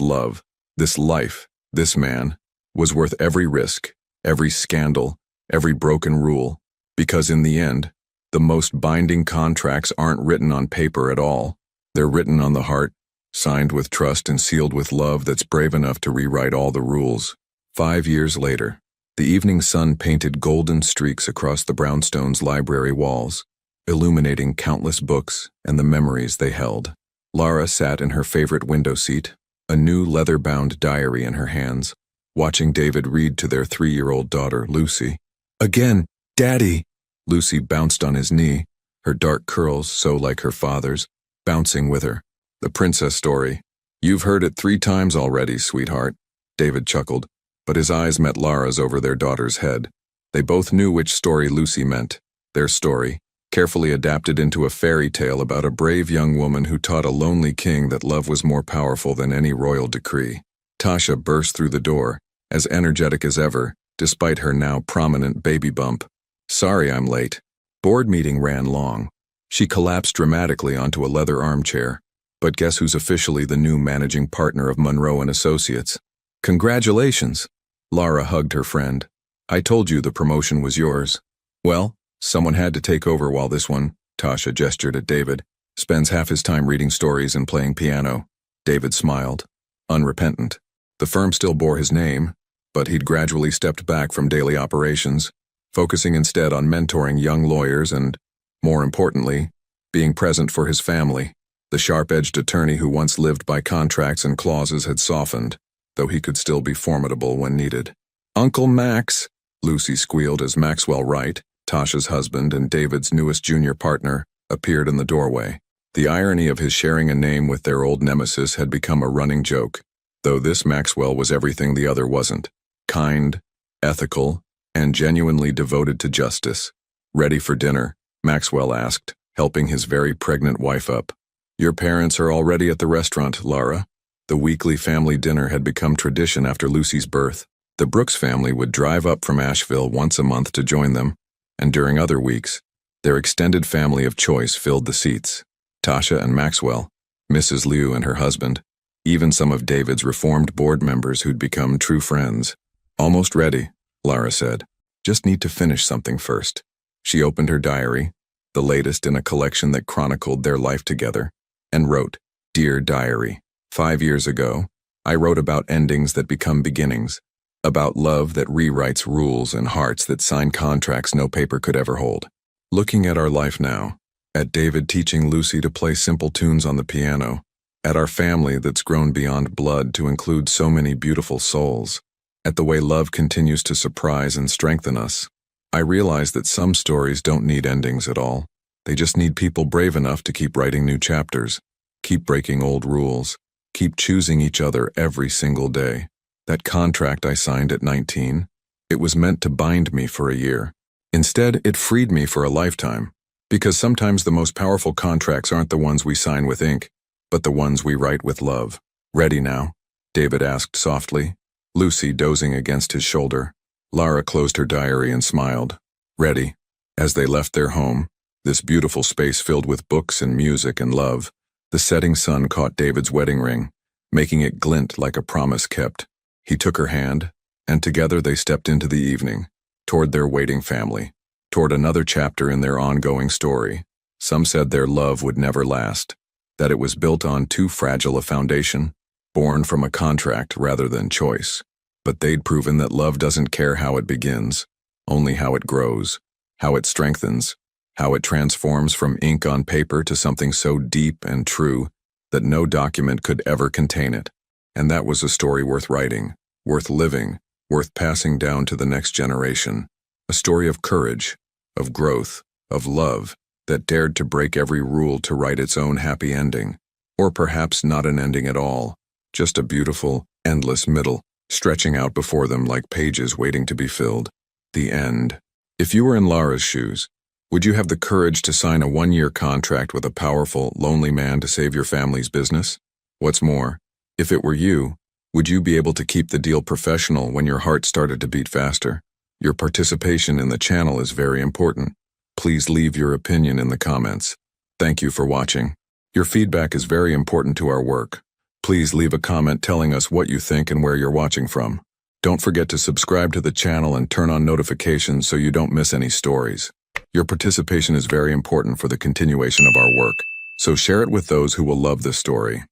love, this life, this man, was worth every risk, every scandal, every broken rule, because in the end, the most binding contracts aren't written on paper at all. They're written on the heart, signed with trust and sealed with love that's brave enough to rewrite all the rules. 5 years later, the evening sun painted golden streaks across the brownstone's library walls, illuminating countless books and the memories they held. Lara sat in her favorite window seat, a new leather-bound diary in her hands, watching David read to their 3-year-old daughter, Lucy. "Again, Daddy!" Lucy bounced on his knee, her dark curls, so like her father's, bouncing with her. The princess story. You've heard it 3 times already, sweetheart. David chuckled, but his eyes met Lara's over their daughter's head. They both knew which story Lucy meant. Their story, carefully adapted into a fairy tale about a brave young woman who taught a lonely king that love was more powerful than any royal decree. Tasha burst through the door, as energetic as ever, despite her now prominent baby bump. Sorry I'm late. Board meeting ran long. She collapsed dramatically onto a leather armchair. But guess who's officially the new managing partner of Monroe and Associates? Congratulations! Lara hugged her friend. I told you the promotion was yours. Well, someone had to take over while this one, Tasha gestured at David, spends half his time reading stories and playing piano. David smiled, unrepentant. The firm still bore his name, but he'd gradually stepped back from daily operations, focusing instead on mentoring young lawyers and, more importantly, being present for his family. The sharp-edged attorney who once lived by contracts and clauses had softened, though he could still be formidable when needed. Uncle Max, Lucy squealed as Maxwell Wright, Tasha's husband and David's newest junior partner, appeared in the doorway. The irony of his sharing a name with their old nemesis had become a running joke, though this Maxwell was everything the other wasn't. Kind, ethical, and genuinely devoted to justice. Ready for dinner? Maxwell asked, helping his very pregnant wife up. Your parents are already at the restaurant, Lara. The weekly family dinner had become tradition after Lucy's birth. The Brooks family would drive up from Asheville once a month to join them, and during other weeks, their extended family of choice filled the seats. Tasha and Maxwell, Mrs. Liu and her husband, even some of David's reformed board members who'd become true friends. Almost ready, Lara said. Just need to finish something first. She opened her diary, the latest in a collection that chronicled their life together, and wrote, Dear Diary, 5 years ago, I wrote about endings that become beginnings, about love that rewrites rules and hearts that sign contracts no paper could ever hold. Looking at our life now, at David teaching Lucy to play simple tunes on the piano, at our family that's grown beyond blood to include so many beautiful souls, at the way love continues to surprise and strengthen us, I realize that some stories don't need endings at all. They just need people brave enough to keep writing new chapters, keep breaking old rules, keep choosing each other every single day. That contract I signed at 19, it was meant to bind me for a year. Instead, it freed me for a lifetime. Because sometimes the most powerful contracts aren't the ones we sign with ink, but the ones we write with love. Ready now? David asked softly, Lucy dozing against his shoulder. Lara closed her diary and smiled. Ready. As they left their home, this beautiful space filled with books and music and love, the setting sun caught David's wedding ring, making it glint like a promise kept. He took her hand, and together they stepped into the evening, toward their waiting family, toward another chapter in their ongoing story. Some said their love would never last, that it was built on too fragile a foundation, born from a contract rather than choice. But they'd proven that love doesn't care how it begins, only how it grows, how it strengthens, how it transforms from ink on paper to something so deep and true that no document could ever contain it. And that was a story worth writing, worth living, worth passing down to the next generation. A story of courage, of growth, of love, that dared to break every rule to write its own happy ending. Or perhaps not an ending at all, just a beautiful, endless middle, stretching out before them like pages waiting to be filled. The end. If you were in Lara's shoes, would you have the courage to sign a 1-year contract with a powerful, lonely man to save your family's business? What's more, if it were you, would you be able to keep the deal professional when your heart started to beat faster? Your participation in the channel is very important. Please leave your opinion in the comments. Thank you for watching. Your feedback is very important to our work. Please leave a comment telling us what you think and where you're watching from. Don't forget to subscribe to the channel and turn on notifications so you don't miss any stories. Your participation is very important for the continuation of our work, so share it with those who will love this story.